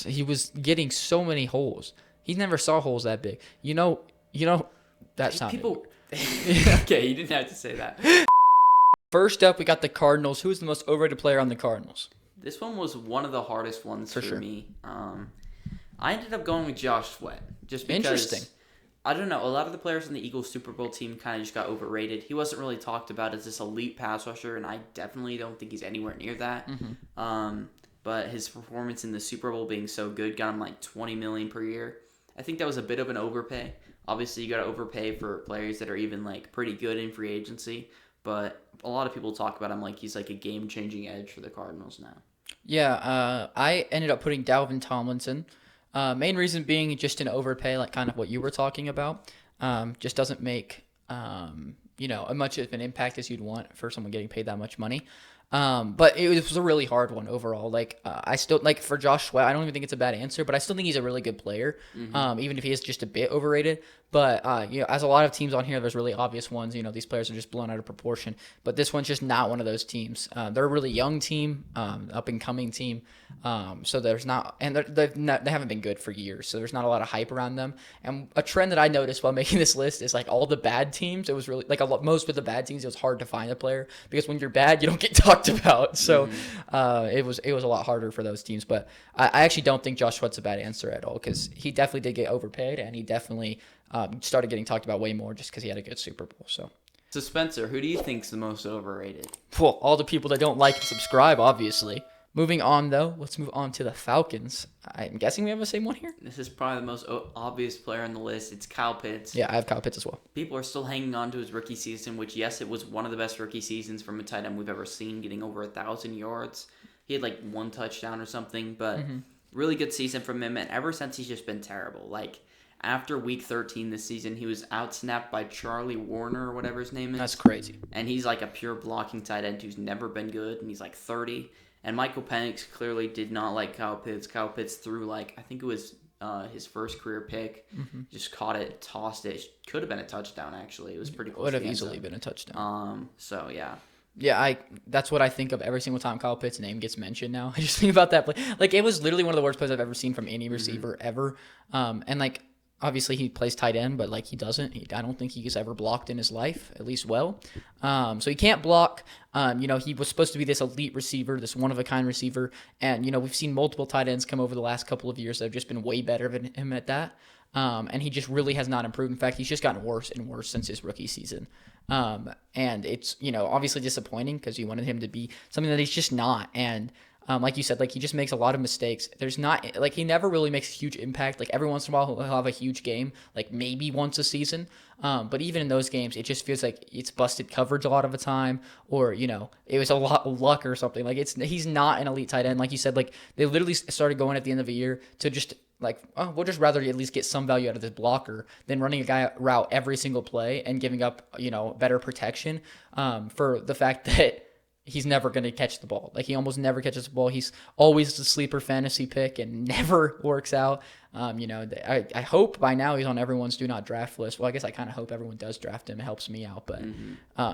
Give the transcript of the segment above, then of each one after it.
He was getting so many holes. He never saw holes that big. That sounded People. Okay, you didn't have to say that. First up, we got the Cardinals. Who's the most overrated player on the Cardinals? This one was one of the hardest ones for sure. me. I ended up going with Josh Sweat just because. Interesting. I don't know. A lot of the players on the Eagles Super Bowl team kind of just got overrated. He wasn't really talked about as this elite pass rusher, and I definitely don't think he's anywhere near that. But his performance in the Super Bowl being so good got him like $20 million per year. I think that was a bit of an overpay. Obviously, you got to overpay for players that are even like pretty good in free agency. But a lot of people talk about him like he's like a game-changing edge for the Cardinals now. Yeah, I ended up putting Dalvin Tomlinson. Main reason being just an overpay, like kind of what you were talking about. Just doesn't make as much of an impact as you'd want for someone getting paid that much money. But it was a really hard one overall. I still like for Josh Sweat, I don't even think it's a bad answer, but I still think he's a really good player. Even if he is just a bit overrated. But as a lot of teams on here, there's really obvious ones. These players are just blown out of proportion. But this one's just not one of those teams. They're a really young team, up and coming team. So there's not, and they haven't been good for years. So there's not a lot of hype around them. And a trend that I noticed while making this list is like all the bad teams. It was really like most of the bad teams. It was hard to find a player because when you're bad, you don't get talked about. So it was a lot harder for those teams. But I actually don't think Josh Sweat's a bad answer at all because he definitely did get overpaid and he definitely started getting talked about way more just because he had a good Super Bowl. So Spencer, who do you think's the most overrated? well, all the people that don't like and subscribe, obviously. Moving on, though, let's move on to the Falcons. I'm guessing we have the same one here? This is probably the most obvious player on the list. It's Kyle Pitts. Yeah, I have Kyle Pitts as well. People are still hanging on to his rookie season, which, yes, it was one of the best rookie seasons from a tight end we've ever seen, getting over 1,000 yards. He had like one touchdown or something, but really good season from him. And ever since, he's just been terrible. Like, after week 13 this season, he was outsnapped by Charlie Warner or whatever his name is. That's crazy. And he's like a pure blocking tight end who's never been good, and he's like 30. And Michael Penix clearly did not like Kyle Pitts. Kyle Pitts threw I think it was his first career pick. Just caught it, tossed it. Could have been a touchdown, actually. It was pretty close. Would have easily been a touchdown. So, yeah. Yeah, that's what I think of every single time Kyle Pitts' name gets mentioned now. I just think about that play. Like, it was literally one of the worst plays I've ever seen from any receiver ever. Obviously, he plays tight end, but he doesn't. I don't think he's ever blocked in his life, at least well. So he can't block. He was supposed to be this elite receiver, this one-of-a-kind receiver. And, we've seen multiple tight ends come over the last couple of years that have just been way better than him at that. And he just really has not improved. In fact, he's just gotten worse and worse since his rookie season. And it's, obviously disappointing because you wanted him to be something that he's just not. And like you said, he just makes a lot of mistakes. There's not, he never really makes a huge impact. Every once in a while, he'll have a huge game, maybe once a season. But even in those games, it just feels like it's busted coverage a lot of the time, or, it was a lot of luck or something. He's not an elite tight end. Like you said, they literally started going at the end of the year to just, we'll just rather at least get some value out of this blocker than running a guy route every single play and giving up, better protection for the fact that he's never going to catch the ball. He almost never catches the ball. He's always the sleeper fantasy pick and never works out. I hope by now he's on everyone's do not draft list. Well, I guess I kind of hope everyone does draft him. It helps me out, but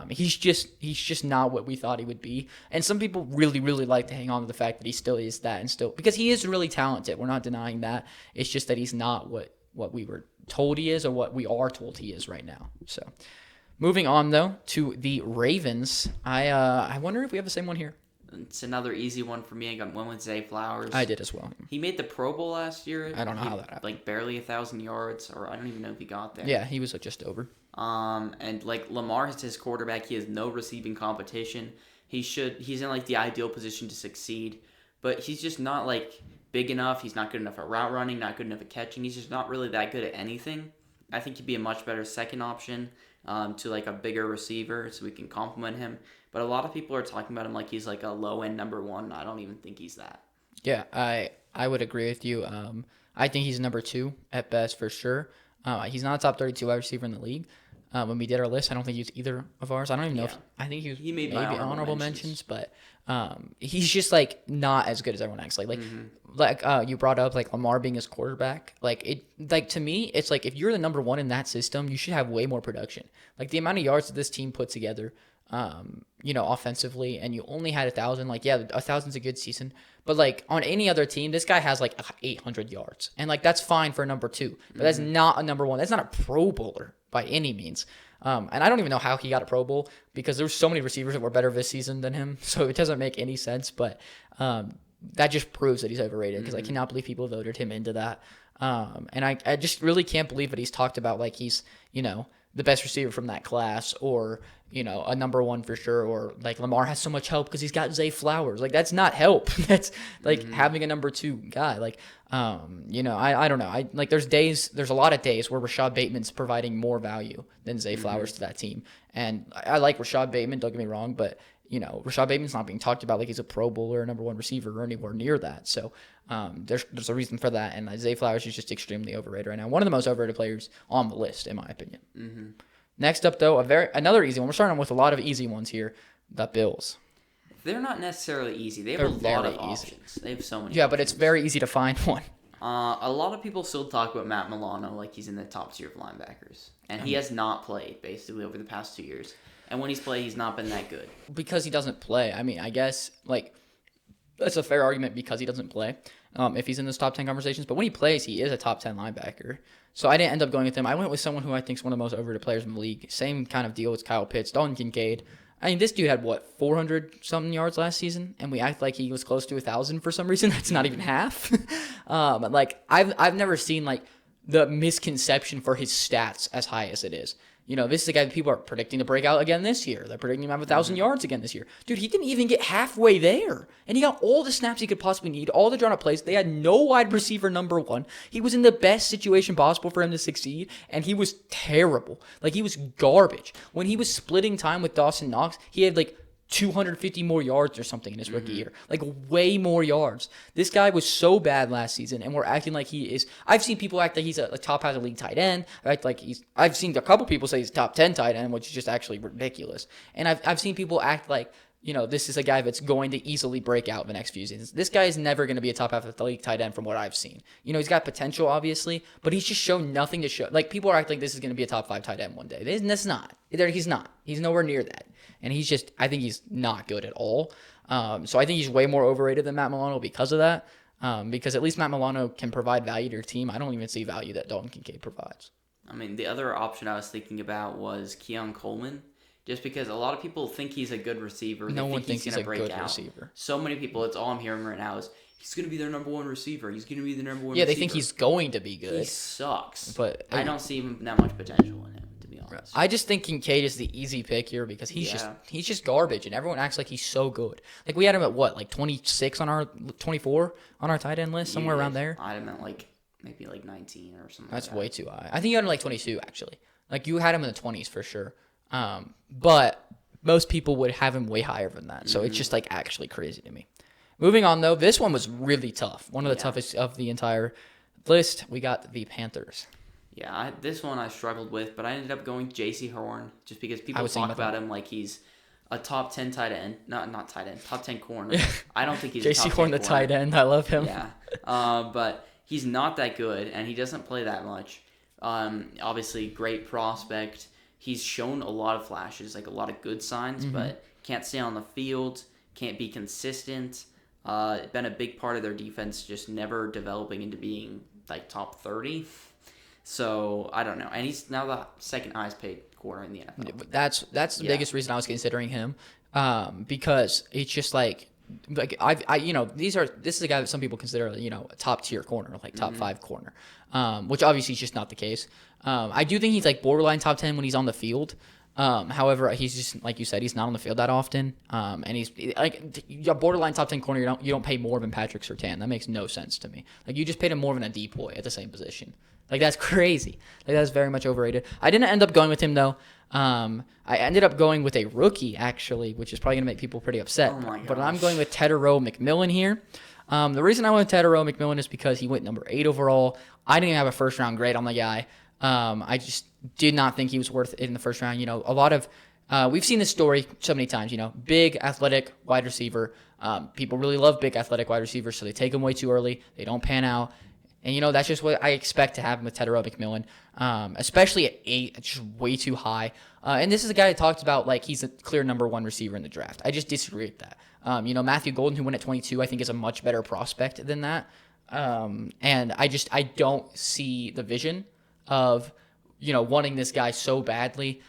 he's just not what we thought he would be. And some people really, really like to hang on to the fact that he still is that, and still, because he is really talented. We're not denying that. It's just that he's not what we were told he is, or what we are told he is right now. So moving on, though, to the Ravens. I wonder if we have the same one here. It's another easy one for me. I got one with Zay Flowers. I did as well. He made the Pro Bowl last year. I don't know how that happened. Barely 1,000 yards, or I don't even know if he got there. Yeah, he was just over. And Lamar is his quarterback. He has no receiving competition. He's in the ideal position to succeed, but he's just not big enough. He's not good enough at route running, not good enough at catching. He's just not really that good at anything. I think he'd be a much better second option to a bigger receiver, so we can complement him. But a lot of people are talking about him like he's a low-end number one. I don't even think he's that. Yeah, I would agree with you. I think he's number 2 at best for sure. He's not a top 32 wide receiver in the league. When we did our list, I don't think he was either of ours. I don't even know if I think he made maybe honorable mentions, but he's just not as good as everyone acts. You brought up Lamar being his quarterback. To me, it's if you're the number 1 in that system, you should have way more production. The amount of yards that this team put together offensively, and you only had 1,000. Like, yeah, 1,000's a good season, but like on any other team, this guy has like 800 yards, and like that's fine for a number 2, but that's not a number 1. That's not a Pro Bowler by any means. And I don't even know how he got a Pro Bowl because there's so many receivers that were better this season than him, so it doesn't make any sense. But that just proves that he's overrated because I cannot believe people voted him into that. And I just really can't believe that he's talked about like he's, the best receiver from that class, or, a number 1 for sure, or like Lamar has so much help because he's got Zay Flowers. Like, that's not help. That's like having a number 2 guy. Like, I don't know. There's a lot of days where Rashad Bateman's providing more value than Zay Flowers to that team. And I like Rashad Bateman, don't get me wrong, but Rashad Bateman's not being talked about like he's a Pro Bowler or a number 1 receiver or anywhere near that. So there's a reason for that. And Zay Flowers is just extremely overrated right now. One of the most overrated players on the list, in my opinion. Next up, though, another easy one. We're starting with a lot of easy ones here. The Bills. They're not necessarily easy. They have a lot of options. They have so many. Yeah, but it's very easy to find one. A lot of people still talk about Matt Milano like he's in the top tier of linebackers. And he has not played, basically, over the past 2 years. And when he's played, he's not been that good. Because he doesn't play. I mean, I guess, like, that's a fair argument because he doesn't play if he's in those top 10 conversations. But when he plays, he is a top 10 linebacker. So I didn't end up going with him. I went with someone who I think is one of the most overrated players in the league. Same kind of deal with Kyle Pitts, Dalton Kincaid. I mean, this dude had, 400-something yards last season? And we act like he was close to 1,000 for some reason. That's not even half. I've never seen, like, the misconception for his stats as high as it is. This is a guy that people are predicting to break out again this year. They're predicting him to have 1,000 yards again this year. Dude, he didn't even get halfway there. And he got all the snaps he could possibly need, all the drawn-up plays. They had no wide receiver number 1. He was in the best situation possible for him to succeed, and he was terrible. Like, he was garbage. When he was splitting time with Dawson Knox, he had, 250 more yards or something in his rookie year. Like, way more yards. This guy was so bad last season, and we're acting like he is. I've seen people act like he's a top half of the league tight end. I've seen a couple people say he's a top 10 tight end, which is just actually ridiculous. And I've seen people act like, this is a guy that's going to easily break out in the next few seasons. This guy is never going to be a top half of the league tight end from what I've seen. He's got potential, obviously, but he's just shown nothing to show. Like, people are acting like this is going to be a top 5 tight end one day. That's not. He's not. He's nowhere near that. And I think he's not good at all. So I think he's way more overrated than Matt Milano because of that. Because at least Matt Milano can provide value to your team. I don't even see value that Dalton Kincaid provides. I mean, the other option I was thinking about was Keon Coleman. Just because a lot of people think he's a good receiver. No one thinks he's a good out. Receiver. So many people, it's all I'm hearing right now is, he's going to be their number 1 receiver. He's going to be the number 1 receiver. Yeah, they think he's going to be good. He sucks. But I don't see that much potential in him, to be honest. I just think Kincaid is the easy pick here because he's just garbage, and everyone acts like he's so good. Like, we had him at 26 on our 24 on our tight end list, somewhere around there. I had him at maybe 19 or something. That's way too high. I think you had him 22 actually. Like, you had him in the 20s for sure. But most people would have him way higher than that. So it's just actually crazy to me. Moving on though, this one was really tough. One of the toughest of the entire list. We got the Panthers. Yeah, this one I struggled with, but I ended up going J.C. Horn just because people talk about him like he's a top 10 tight end. Not tight end, top 10 corner. I don't think he's a top 10 J.C. Horn, the tight end. I love him. Yeah, but he's not that good, and he doesn't play that much. Obviously, great prospect. He's shown a lot of flashes, a lot of good signs, but can't stay on the field, can't be consistent. Been a big part of their defense, just never developing into being top 30. So I don't know, and he's now the second highest paid corner in the NFL. That's the biggest reason I was considering him, because it's just this is a guy that some people consider a top tier corner, top 5 corner, which obviously is just not the case. I do think he's borderline top 10 when he's on the field. However, he's just like you said, he's not on the field that often. And he's a borderline top 10 corner. You don't pay more than Patrick Surtain. That makes no sense to me. You just paid him more than a decoy at the same position. That's crazy. That's very much overrated. I didn't end up going with him though. I ended up going with a rookie actually, which is probably gonna make people pretty upset. Oh my gosh. But I'm going with Tetairoa McMillan here. The reason I went with Tetairoa McMillan is because he went number 8 overall. I didn't even have a first round grade on the guy. I just did not think he was worth it in the first round. A lot of we've seen this story so many times. Big athletic wide receiver. People really love big athletic wide receivers, so they take them way too early. They don't pan out. And, that's just what I expect to happen with Tedero McMillan, especially at 8. It's just way too high. And this is a guy that talked about, like, he's a clear number 1 receiver in the draft. I just disagree with that. Matthew Golden, who went at 22, I think is a much better prospect than that. And I don't see the vision of, wanting this guy so badly.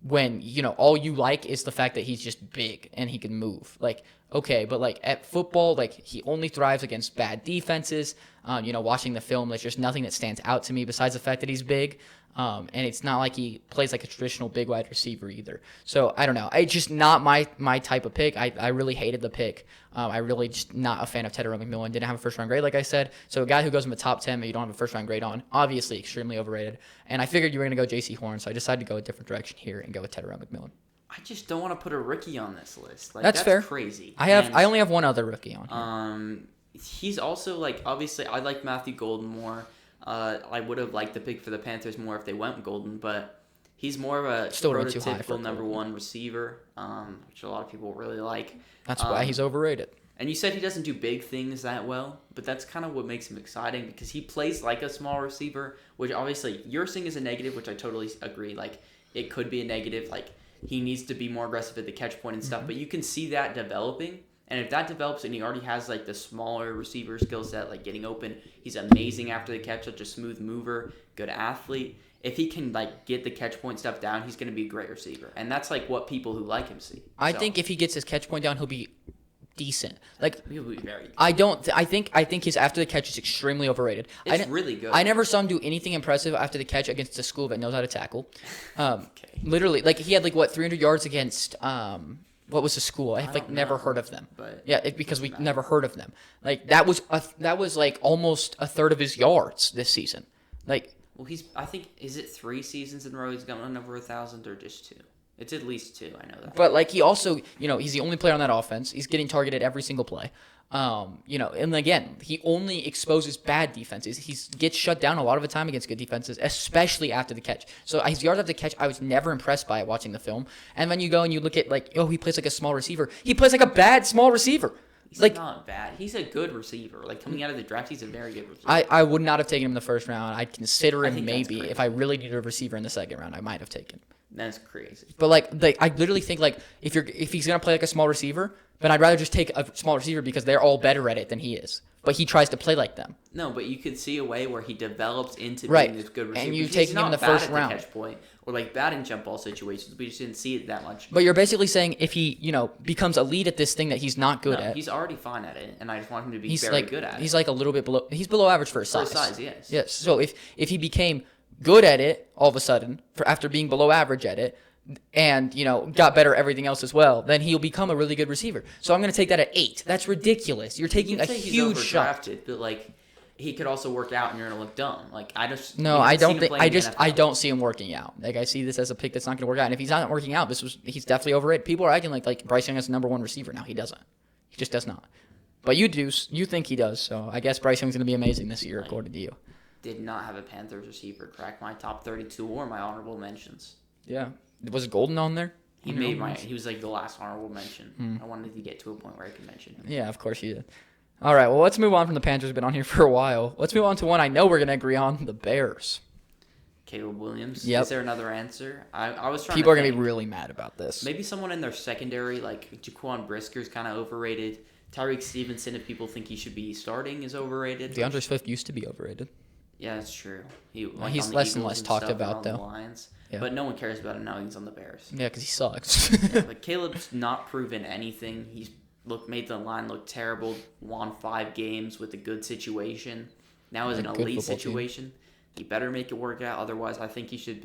When, all you like is the fact that he's just big and he can move. Like, okay, but like at football, like he only thrives against bad defenses. Watching the film, there's just nothing that stands out to me besides the fact that he's big. And it's not like he plays like a traditional big wide receiver either. So I don't know. It's just not my type of pick. I really hated the pick. I really just not a fan of Tedero McMillan. Didn't have a first round grade, like I said. So a guy who goes in the top 10, but you don't have a first round grade on, obviously extremely overrated. And I figured you were going to go JC Horn, so I decided to go a different direction here and go with Tedero McMillan. I just don't want to put a rookie on this list. Like, that's fair. Crazy. I only have one other rookie on here. He's also like, obviously I like Matthew Golden more. I would have liked the pick for the Panthers more if they went with Golden, but he's more of a still prototypical number 1 receiver, which a lot of people really like. That's why he's overrated. And you said he doesn't do big things that well, but that's kind of what makes him exciting because he plays like a small receiver, which obviously you're seeing as a negative, which I totally agree. Like, it could be a negative. Like, he needs to be more aggressive at the catch point and stuff, but you can see that developing. And if that develops and he already has like the smaller receiver skill set, like getting open, he's amazing after the catch, such a smooth mover, good athlete. If he can like get the catch point stuff down, he's going to be a great receiver. And that's like what people who like him see. I think if he gets his catch point down, he'll be decent. Like, he'll be very good. I think his after the catch is extremely overrated. It's really good. I never saw him do anything impressive after the catch against a school that knows how to tackle. Okay. Literally, like he had 300 yards against what was the school? I've never heard of them. But because we never heard of them. Like that was like almost a third of his yards this season. Like, well, I think is it 3 seasons in a row he's gone over 1,000 or just 2? It's at least 2. I know that. But like he also, he's the only player on that offense. He's getting targeted every single play. And again, he only exposes bad defenses. He gets shut down a lot of the time against good defenses, especially after the catch. So his yards after the catch, I was never impressed by it watching the film. And then you go and you look at he plays like a small receiver. He plays like a bad small receiver. He's not bad. He's a good receiver. Like, coming out of the draft, he's a very good receiver. I would not have taken him in the first round. I'd consider him maybe if I really needed a receiver in the second round. I might have taken him. That's crazy. But I literally think if he's gonna play like a small receiver, then I'd rather just take a small receiver because they're all better at it than he is. But he tries to play like them. No, but you could see a way where he develops into being this good receiver. And you take him in the first round. Catch point or like bad in jump ball situations. We just didn't see it that much. But you're basically saying if he becomes elite at this thing that he's not good at. He's already fine at it, and I just want him to be very good at it. He's like a little bit below. He's below average for his size. For his size, yes. Yes. So if he became good at it all of a sudden after being below average at it, and got better at everything else as well, then he'll become a really good receiver. So I'm going to take that at 8. That's ridiculous. You're taking a huge shot. But he could also work out, and you're going to look dumb. I don't see him working out. Like, I see this as a pick that's not going to work out. And if he's not working out, he's definitely overrated. People are acting like Bryce Young is the number 1 receiver now. He doesn't. He just does not. But you think he does. So I guess Bryce Young's going to be amazing this year, according to you. Did not have a Panthers receiver crack my top 32 or my honorable mentions. Yeah. Was Golden on there? He was like the last honorable mention. I wanted to get to a point where I could mention him. Yeah, of course you did. All right, well, let's move on from the Panthers. We've been on here for a while. Let's move on to one I know we're going to agree on, the Bears. Caleb Williams. Yep. Is there another answer? I was trying People to are going to be really mad about this. Maybe someone in their secondary, like Jaquan Brisker's kind of overrated. Tyreek Stevenson, if people think he should be starting, is overrated. DeAndre Swift used to be overrated. Yeah, that's true. He's less and less talked about, though. Lions. Yeah. But no one cares about him now. He's on the Bears. Yeah, because he sucks. But Caleb's not proven anything. He's made the line look terrible. Won 5 games with a good situation. Now is an elite situation. He better make it work out. Otherwise, I think they should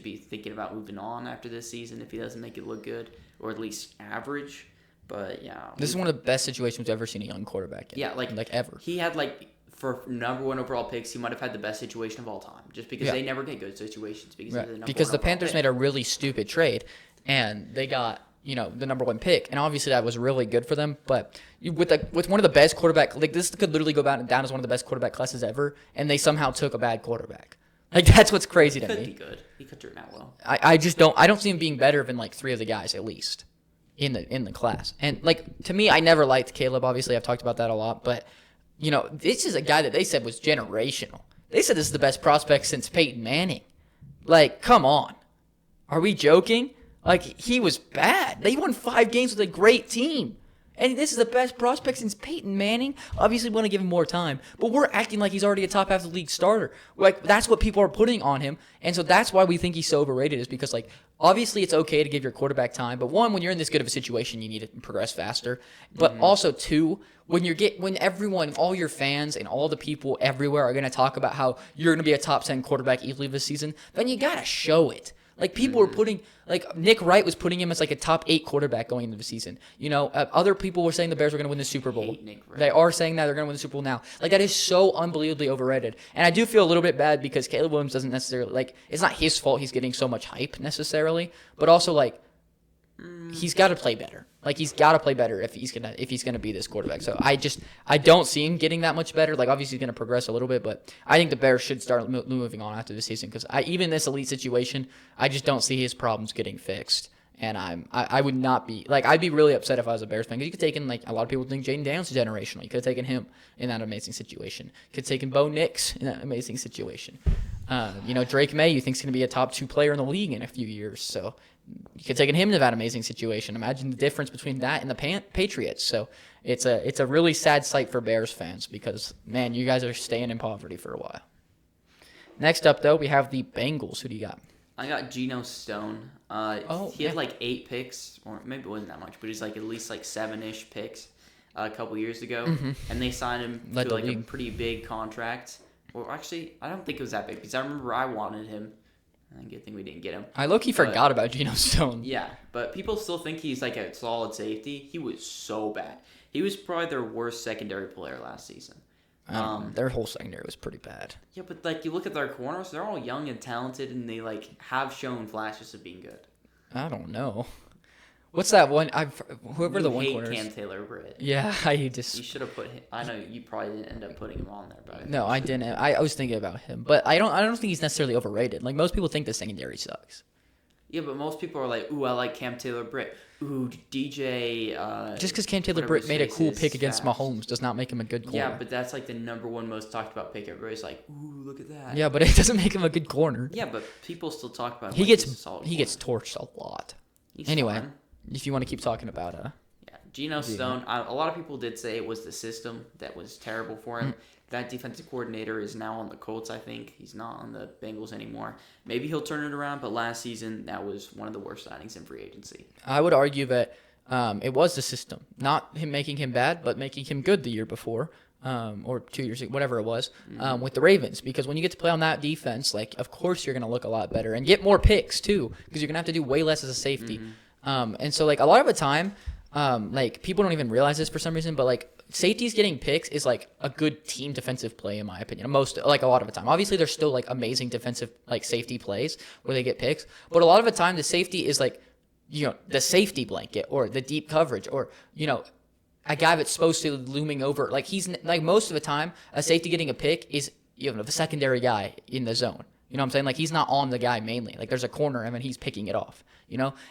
be thinking about moving on after this season if he doesn't make it look good, or at least average. But yeah, this is one of the best situations we've ever seen a young quarterback in. Yeah, like ever. He had for number 1 overall picks, he might have had the best situation of all time, just because they never get good situations because the Panthers made a really stupid trade, and they got the number 1 pick, and obviously that was really good for them. But with one of the best quarterback, this could literally go down as one of the best quarterback classes ever, and they somehow took a bad quarterback. That's what's crazy to me. He could be good. He could turn out well. I don't see him being better than 3 of the guys at least in the class. And to me, I never liked Caleb. Obviously, I've talked about that a lot, but this is a guy that they said was generational. They said this is the best prospect since Peyton Manning. Like, come on. Are we joking? Like, he was bad. They won 5 games with a great team. And this is the best prospect since Peyton Manning. Obviously, we want to give him more time. But we're acting like he's already a top half of the league starter. Like, that's what people are putting on him. And so that's why we think he's so overrated, is because, like, obviously it's okay to give your quarterback time. But one, when you're in this good of a situation, you need to progress faster. But also, two, when everyone, all your fans and all the people everywhere are going to talk about how you're going to be a top 10 quarterback easily this season, then you got to show it. Like, people were putting, like, Nick Wright was putting him as, like, a top 8 quarterback going into the season. Other people were saying the Bears were going to win the Super Bowl. They are saying that they're going to win the Super Bowl now. Like, that is so unbelievably overrated. And I do feel a little bit bad because Caleb Williams doesn't necessarily, like, it's not his fault he's getting so much hype necessarily. But also, like, he's got to play better. Like, he's got to play better if he's gonna be this quarterback. So I don't see him getting that much better. Like, obviously he's gonna progress a little bit, but I think the Bears should start moving on after the season because even this elite situation, I just don't see his problems getting fixed. And I would not be like, I'd be really upset if I was a Bears fan because you could take in, like, a lot of people think Jaden Daniels is generational. You could have taken him in that amazing situation. You could have taken Bo Nix in that amazing situation. Drake May, you think is going to be a top 2 player in the league in a few years. So you could have taken him to that amazing situation. Imagine the difference between that and the Patriots. So it's a really sad sight for Bears fans because, man, you guys are staying in poverty for a while. Next up, though, we have the Bengals. Who do you got? I got Geno Stone. He had like 8 picks, or maybe it wasn't that much, but he's like at least like 7-ish picks a couple years ago, and they signed him to like a pretty big contract. Well, actually, I don't think it was that big because I remember I wanted him. Good thing we didn't get him. I low-key forgot about Geno Stone. Yeah, but people still think he's like a solid safety. He was so bad. He was probably their worst secondary player last season. Their whole secondary was pretty bad. Yeah, but like you look at their corners, they're all young and talented, and they like have shown flashes of being good. I don't know. What's that one? Whoever the one corner is. Cam Taylor-Britt. Yeah, You should have put him. I know you probably didn't end up putting him on there, but no, I didn't. I was thinking about him, but I don't think he's necessarily overrated. Like, most people think the secondary sucks. Yeah, but most people are like, "Ooh, I like Cam Taylor-Britt. Ooh, DJ." Just because Cam Taylor-Britt made a cool pick against Mahomes does not make him a good corner. Yeah, but that's like the number one most talked about pick. Everybody's like, "Ooh, look at that." Yeah, but it doesn't make him a good corner. Yeah, but people still talk about him. He gets torched a lot. Anyway. Fine. If you want to keep talking about Geno Stone, a lot of people did say it was the system that was terrible for him. That defensive coordinator is now on the Colts, I think. He's not on the Bengals anymore. Maybe he'll turn it around, but last season, that was one of the worst signings in free agency. I would argue that it was the system. Not him making him bad, but making him good the year before. Or 2 years ago, whatever it was, with the Ravens. Because when you get to play on that defense, like, of course you're going to look a lot better and get more picks, too, because you're going to have to do way less as a safety. And so, like, a lot of the time, like, people don't even realize this for some reason, but, like, safeties getting picks is, like, a good team defensive play, in my opinion. A lot of the time. Obviously, there's still, like, amazing defensive, like, safety plays where they get picks. But a lot of the time, the safety is, like, the safety blanket or the deep coverage or, a guy that's supposed to looming over. Like, he's, like, most of the time, a safety getting a pick is, the secondary guy in the zone. You know what I'm saying? Like, he's not on the guy mainly. Like, there's a corner and then he's picking it off,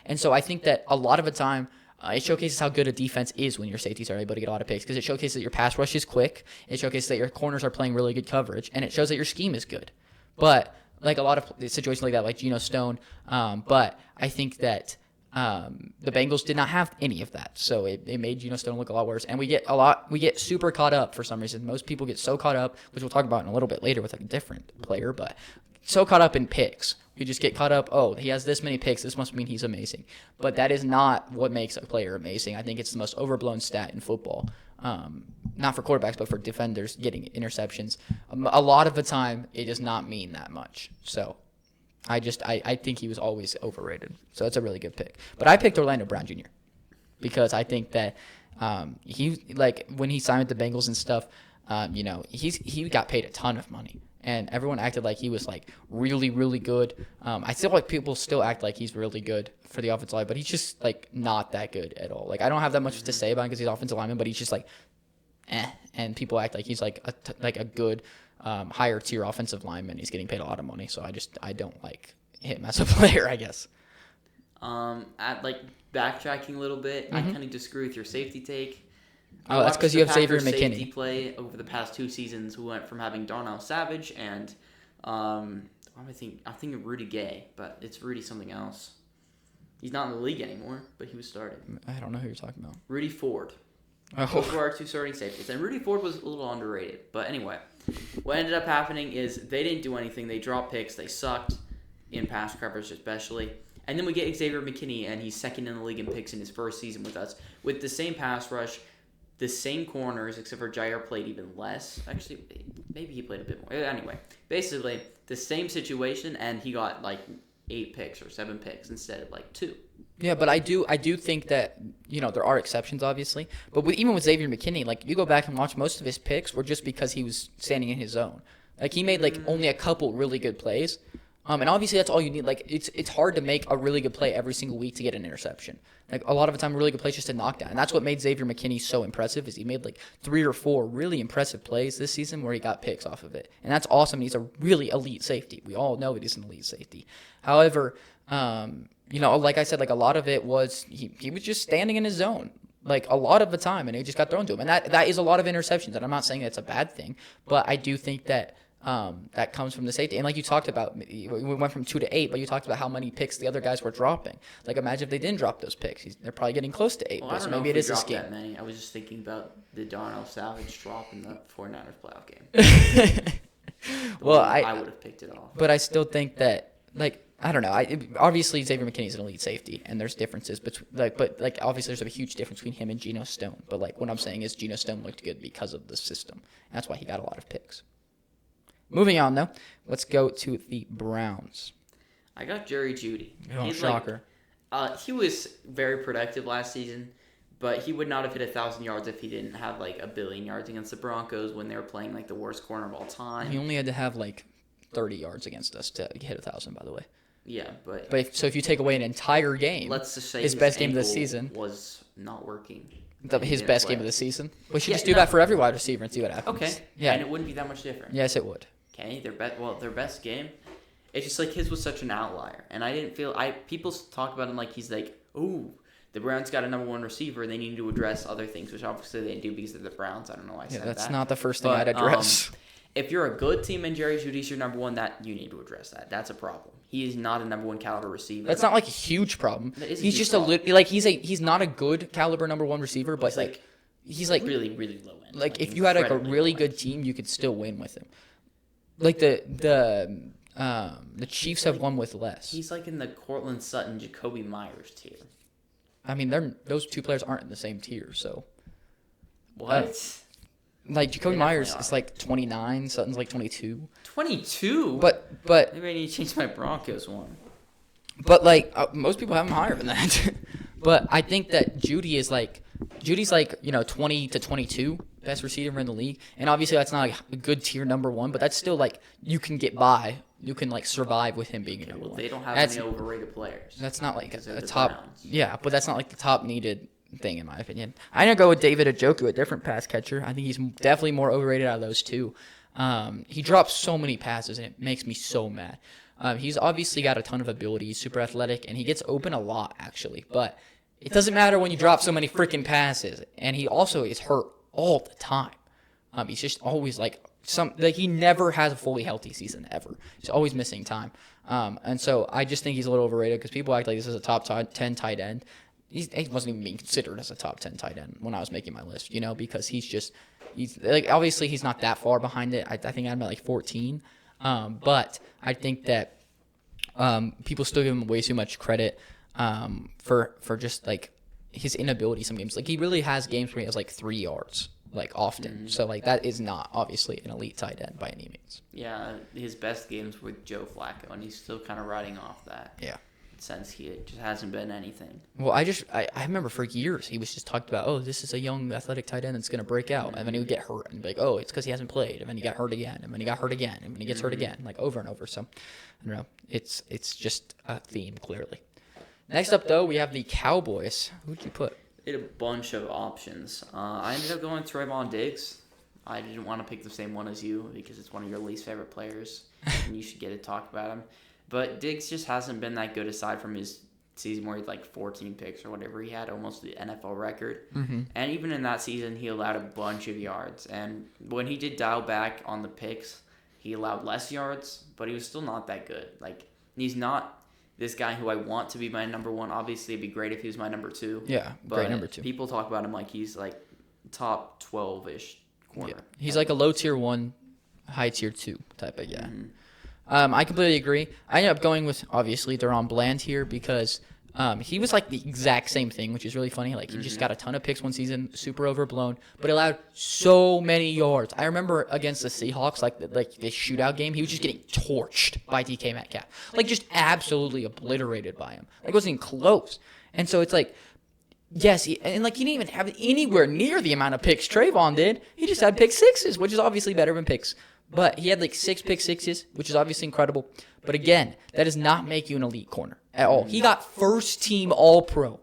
And so I think that a lot of the time, it showcases how good a defense is when your safeties are able to get a lot of picks because it showcases that your pass rush is quick. It showcases that your corners are playing really good coverage, and it shows that your scheme is good. But, like, a lot of situations like that, like Geno Stone, but I think that the Bengals did not have any of that, so it made Geno Stone look a lot worse. And we get super caught up for some reason. Most people get so caught up, which we'll talk about in a little bit later with, like, a different player, but so caught up in picks. We just get caught up, oh, he has this many picks, this must mean he's amazing. But that is not what makes a player amazing. I think it's the most overblown stat in football. Not for quarterbacks, but for defenders getting interceptions. A lot of the time, it does not mean that much. So I think he was always overrated. So that's a really good pick. But I picked Orlando Brown Jr. because I think that he, like, when he signed with the Bengals and stuff, he got paid a ton of money. And everyone acted like he was, like, really, really good. I feel like people still act like he's really good for the offensive line, but he's just, like, not that good at all. Like, I don't have that much to say about him because he's offensive lineman, but he's just, like, And people act like he's, like, a good higher tier offensive lineman. He's getting paid a lot of money, so I don't like him as a player, I guess. Backtracking a little bit, I kind of disagree with your safety take. Oh, that's because you have Xavier Safety McKinney. play over the past 2 seasons. We went from having Darnell Savage and I'm thinking Rudy Gay, but it's Rudy something else. He's not in the league anymore, but he was starting. I don't know who you're talking about. Rudy Ford. Oh. Those were our 2 starting safeties. And Rudy Ford was a little underrated. But anyway, what ended up happening is they didn't do anything. They dropped picks. They sucked in pass coverage especially. And then we get Xavier McKinney, and he's second in the league in picks in his first season with us. With the same pass rush, the same corners, except for Jair played even less. Actually, maybe he played a bit more. Anyway, basically, the same situation, and he got like 8 picks or 7 picks instead of like 2. Yeah, but I do think that, there are exceptions, obviously. But even with Xavier McKinney, like, you go back and watch, most of his picks were just because he was standing in his zone. Like, he made, like, only a couple really good plays. And obviously that's all you need. Like, it's hard to make a really good play every single week to get an interception. Like, a lot of the time, a really good play is just a knockdown. And that's what made Xavier McKinney so impressive, is he made, like, 3 or 4 really impressive plays this season where he got picks off of it. And that's awesome. He's a really elite safety. We all know that he's an elite safety. However, like I said, like, a lot of it was he was just standing in his zone, like, a lot of the time, and it just got thrown to him. And that is a lot of interceptions, and I'm not saying that's a bad thing, but I do think that that comes from the safety. And like you talked about, we went from 2 to 8, but you talked about how many picks the other guys were dropping. Like, imagine if they didn't drop those picks. They're probably getting close to 8. Well, I don't so know maybe if it we is a dropped scheme. that many. I was just thinking about the Darnell Savage drop in the 49ers playoff game. Well, I would have picked it off. But I still think that, like, I don't know. Obviously, Xavier McKinney is an elite safety, and there's differences between, but obviously there's a huge difference between him and Geno Stone. But like, what I'm saying is Geno Stone looked good because of the system. And that's why he got a lot of picks. Moving on, though, let's go to the Browns. I got Jerry Jeudy. Oh, shocker. He was very productive last season, but he would not have hit 1,000 yards if he didn't have like 1 billion yards against the Broncos when they were playing like the worst corner of all time. He only had to have like 30 yards against us to hit 1,000, by the way. Yeah, but if you take away an entire game, let's just say his best game of the season was not working. His best game of the season. We should just do that for every wide receiver and see what happens. Okay. Yeah. And it wouldn't be that much different. Yes, it would. Okay, their best game. It's just like his was such an outlier, and I didn't feel people talk about him like he's like, oh, the Browns got a number 1 receiver. They need to address other things, which obviously they do because they're the Browns. I don't know why I said that. That's not the first thing I'd address. If you're a good team and Jerry Jeudy's your number 1, that you need to address that. That's a problem. He is not a number 1 caliber receiver. That's not like a huge problem. He's just problem. he's not a good caliber number 1 receiver, but he's like really, really low end. Like, if you had like a really good team, you could still win with him. Like the Chiefs have won with less. He's like in the Cortland Sutton, Jacoby Myers tier. I mean, those 2 players aren't in the same tier, so. What? Like, Jacoby Myers is like 29, Sutton's like 22. 22? But maybe I need to change my Broncos one. But like most people have him higher than that. But I think that Judy's like 20 to 22 best receiver in the league, and obviously that's not like a good tier number 1, but that's still like you can get by. You can like survive with him being a number 1. They don't have any overrated players. That's not like a top. Browns. Yeah, but that's not like the top needed thing in my opinion. I'm gonna go with David Njoku, a different pass catcher. I think he's definitely more overrated out of those 2. He drops so many passes, and it makes me so mad. He's obviously got a ton of ability. He's super athletic, and he gets open a lot actually. But it doesn't matter when you drop so many freaking passes, and he also is hurt all the time. He's just always he never has a fully healthy season ever. He's always missing time. And so I just think he's a little overrated because people act like this is a top 10 tight end. He wasn't even being considered as a top 10 tight end when I was making my list, because he's like, obviously he's not that far behind it. I think I'm at like 14. But I think that people still give him way too much credit for just like his inability some games. Like, he really has games where he has like 3 yards, like, often. Mm-hmm. So like that is not obviously an elite tight end by any means. Yeah, his best games with Joe Flacco, and he's still kind of riding off that. Yeah. Since he just hasn't been anything. Well, I remember for years he was just talked about, oh, this is a young athletic tight end that's going to break out. Mm-hmm. And then he would get hurt and be like, oh, it's because he hasn't played. And then he got hurt again. And then he got hurt again. And then he gets hurt again, like over and over. So, I don't know. It's just a theme, clearly. Next up, though, we have the Cowboys. Who'd you put? They had a bunch of options. I ended up going Trayvon Diggs. I didn't want to pick the same one as you because it's one of your least favorite players. And you should get to talk about him. But Diggs just hasn't been that good aside from his season where he had like 14 picks or whatever he had, almost the NFL record. Mm-hmm. And even in that season, he allowed a bunch of yards. And when he did dial back on the picks, he allowed less yards, but he was still not that good. Like, he's not this guy who I want to be my number one. Obviously, it'd be great if he was my number two. Yeah, but great number two. People talk about him like he's like top 12-ish corner. Yeah. He's like a low tier 1, high tier 2 type of guy. Mm-hmm. I completely agree. I ended up going with, obviously, Deron Bland here because he was like the exact same thing, which is really funny. Like, he just got a ton of picks one season, super overblown, but allowed so many yards. I remember against the Seahawks, like this shootout game, he was just getting torched by DK Metcalf. Like, just absolutely obliterated by him. Like, it wasn't even close. And so it's like, yes, he didn't even have anywhere near the amount of picks Trayvon did. He just had pick sixes, which is obviously better than picks. But he had like 6 pick sixes, which is obviously incredible. But again, that does not make you an elite corner at all. He got first team All-Pro.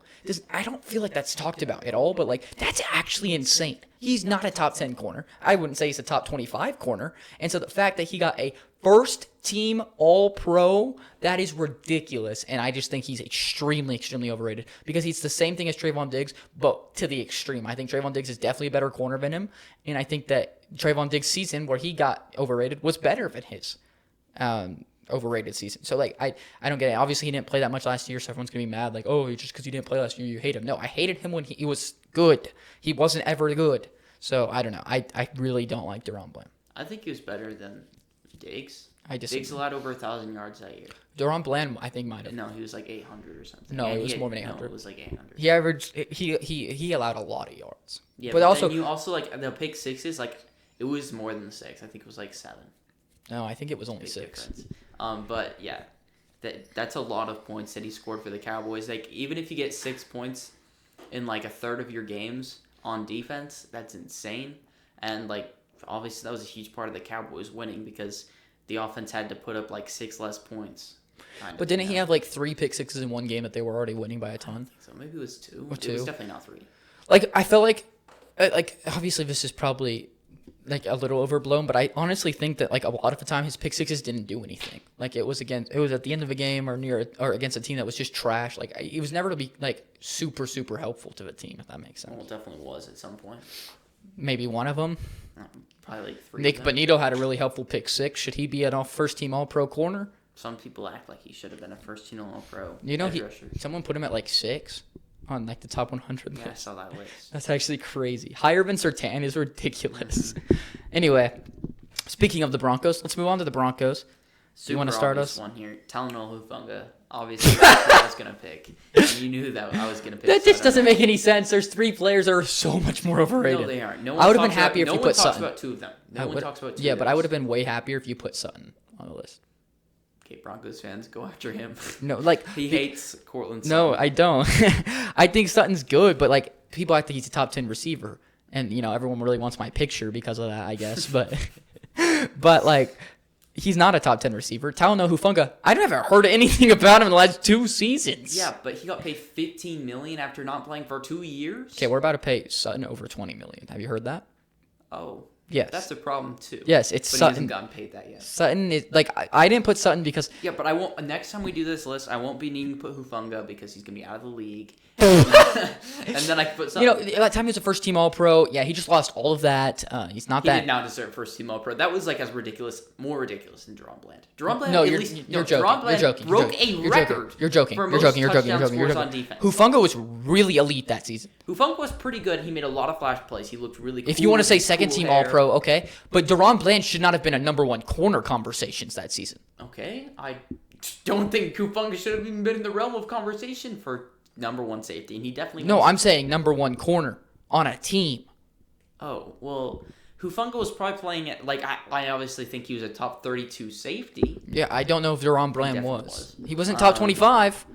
I don't feel like that's talked about at all, but like that's actually insane. He's not a top 10 corner. I wouldn't say he's a top 25 corner. And so the fact that he got a first team All-Pro, that is ridiculous. And I just think he's extremely, extremely overrated because he's the same thing as Trayvon Diggs, but to the extreme. I think Trayvon Diggs is definitely a better corner than him. And I think that Trayvon Diggs' season where he got overrated was better than his overrated season. So, like, I don't get it. Obviously, he didn't play that much last year, so everyone's going to be mad. Like, oh, just because you didn't play last year, you hate him. No, I hated him when he was good. He wasn't ever good. So, I don't know. I really don't like Deron Bland. I think he was better than Diggs. Diggs allowed over 1,000 yards that year. Deron Bland, I think, might have. No, he was like 800 or something. No, it was more than 800. No, it was like 800. He averaged. He allowed a lot of yards. Yeah, but also then you also like the pick sixes. Like it was more than 6. I think it was like 7. No, I think it was only Big 6. difference. But yeah, that's a lot of points that he scored for the Cowboys. Like even if you get 6 points in like a third of your games on defense, that's insane. And like obviously that was a huge part of the Cowboys winning because the offense had to put up like 6 less points. But didn't he have like 3 pick sixes in one game that they were already winning by a ton? So maybe it was 2. Or 2. It was definitely not 3. Like I felt like obviously this is probably like a little overblown, but I honestly think that like a lot of the time his pick sixes didn't do anything. Like it was at the end of a game or against a team that was just trash. Like it was never to be like super super helpful to the team, if that makes sense. Well, it definitely was at some point. Maybe one of them. Probably like 3. Nick Bonito had a really helpful pick 6. Should he be an first team All Pro corner? Some people act like he should have been a first team All Pro. You know, someone put him at like 6 on like the top 100 list. Yeah, I saw that list. That's actually crazy. Higher than Surtain is ridiculous. Anyway, speaking of the Broncos, let's move on to the Broncos. Super you want to start us? One here. Talanoa Hufanga. Obviously, that's what I was gonna pick. And you knew that I was gonna pick. That just doesn't make any sense. There's 3 players that are so much more overrated. No, they aren't. I would have been happier if you put Sutton. No one talks about 2 of them. No one talks about 2. Yeah, but I would have been way happier if you put Sutton on the list. Okay, Broncos fans, go after him. No, like he hates Cortland Sutton. No, I don't. I think Sutton's good, but like people act like he's a top 10 receiver, and you know everyone really wants my picture because of that, I guess. But but like he's not a top 10 receiver. Talanoa Hufanga, I haven't heard anything about him in the last 2 seasons. Yeah, but he got paid $15 million after not playing for 2 years. Okay, we're about to pay Sutton over $20 million. Have you heard that? Oh. Yes. That's the problem too. Yes, it's but Sutton. He hasn't gotten paid that yet. Sutton is like I didn't put Sutton because yeah, but I won't. Next time we do this list, I won't be needing to put Hufanga because he's gonna be out of the league. And then I can put Sutton. You know, that time he was a first team All Pro. Yeah, he just lost all of that. He's not that. He did not deserve first team All Pro. That was like as ridiculous, more ridiculous than Deron Bland. Deron Bland. No, at you're least, joking. Deron Bland You're joking. Broke a record. You're joking. For You're most joking. You're joking. You're touchdown joking. You're scores joking. on defense. Hufanga was really elite that season. Hufanga was pretty good. He made a lot of flash plays. He looked really cool. If you want to say second team All Pro, okay. But Deron Bland should not have been a number 1 corner conversations that season. Okay, I don't think Hufanga should have even been in the realm of conversation for number 1 safety, and he definitely. No, I'm saying number 1 corner on a team. Oh well, Hufanga was probably playing at like I obviously think he was a top 32 safety. Yeah, I don't know if Deron Bland definitely was. He wasn't top 25.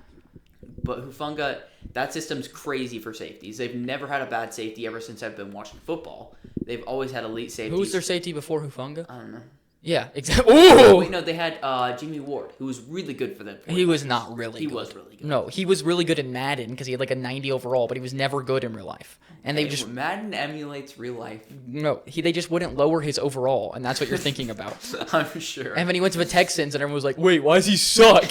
But Hufanga, that system's crazy for safeties. They've never had a bad safety ever since I've been watching football. They've always had elite safeties. Who was their safety before Hufanga? I don't know. Yeah, exactly. Ooh! Wait, no, they had Jimmy Ward, who was really good for them. He was not really good. He was really good. No, he was really good in Madden because he had like a 90 overall, but he was never good in real life. And they just Madden emulates real life. no, they just wouldn't lower his overall, and that's what you're thinking about. I'm sure. And then he went to the Texans, and everyone was like, "Wait, why does he suck?"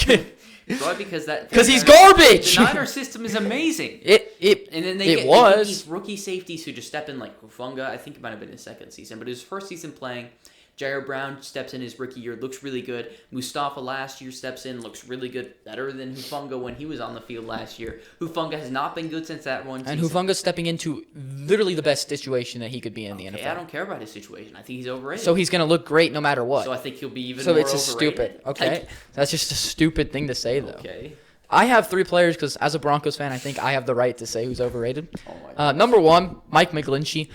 Probably because he's garbage. The Niners system is amazing. And then they get these rookie safeties who just step in like Hufunga. I think it might have been his second season, but his first season playing. Jair Brown steps in his rookie year, looks really good. Mustafa last year steps in, looks really good, better than Hufunga when he was on the field last year. Hufunga has not been good since that one season. And Hufunga's stepping into literally the best situation that he could be in the NFL. I don't care about his situation. I think he's overrated. So he's going to look great no matter what. So I think he'll be even more overrated. So it's just stupid. Okay. That's just a stupid thing to say, though. Okay. I have 3 players because as a Broncos fan, I think I have the right to say who's overrated. Oh my God. Number 1, Mike McGlinchey.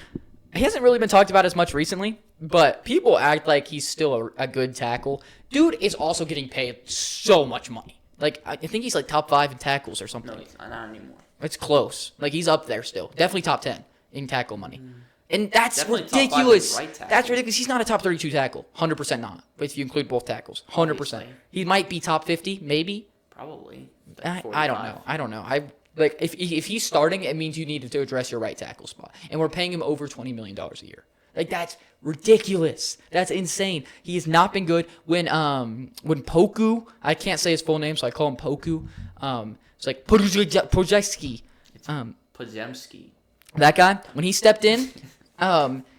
He hasn't really been talked about as much recently, but people act like he's still a good tackle. Dude is also getting paid so much money. Like, I think he's like top 5 in tackles or something. No, he's not anymore. It's close. Like, he's up there still. Definitely top 10 in tackle money. And that's Definitely ridiculous. Top 5 in right tackle. That's ridiculous. He's not a top 32 tackle. 100% not. But if you include both tackles. 100%. Obviously. He might be top 50, maybe. Probably. I don't know. Like if he's starting, it means you need to address your right tackle spot, and we're paying him over $20 million a year. Like that's ridiculous. That's insane. He has not been good when Poku. I can't say his full name, so I call him Poku. It's like Podolski. Podziemski. That guy when he stepped in,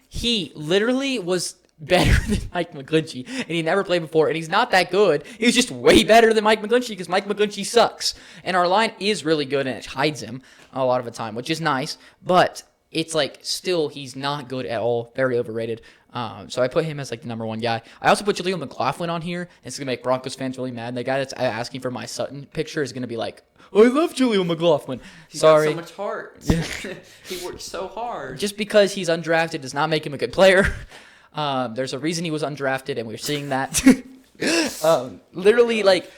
he literally was better than Mike McGlinchey, and he never played before, and he's not that good. He's just way better than Mike McGlinchey because Mike McGlinchey sucks. And our line is really good, and it hides him a lot of the time, which is nice, but it's like still he's not good at all. Very overrated. So I put him as like the number 1 guy. I also put Jaleel McLaughlin on here. It's going to make Broncos fans really mad. The guy that's asking for my Sutton picture is going to be like, I love Jaleel McLaughlin. Sorry. Got so much heart. He worked so hard. Just because he's undrafted does not make him a good player. There's a reason he was undrafted, and we're seeing that. Literally, like,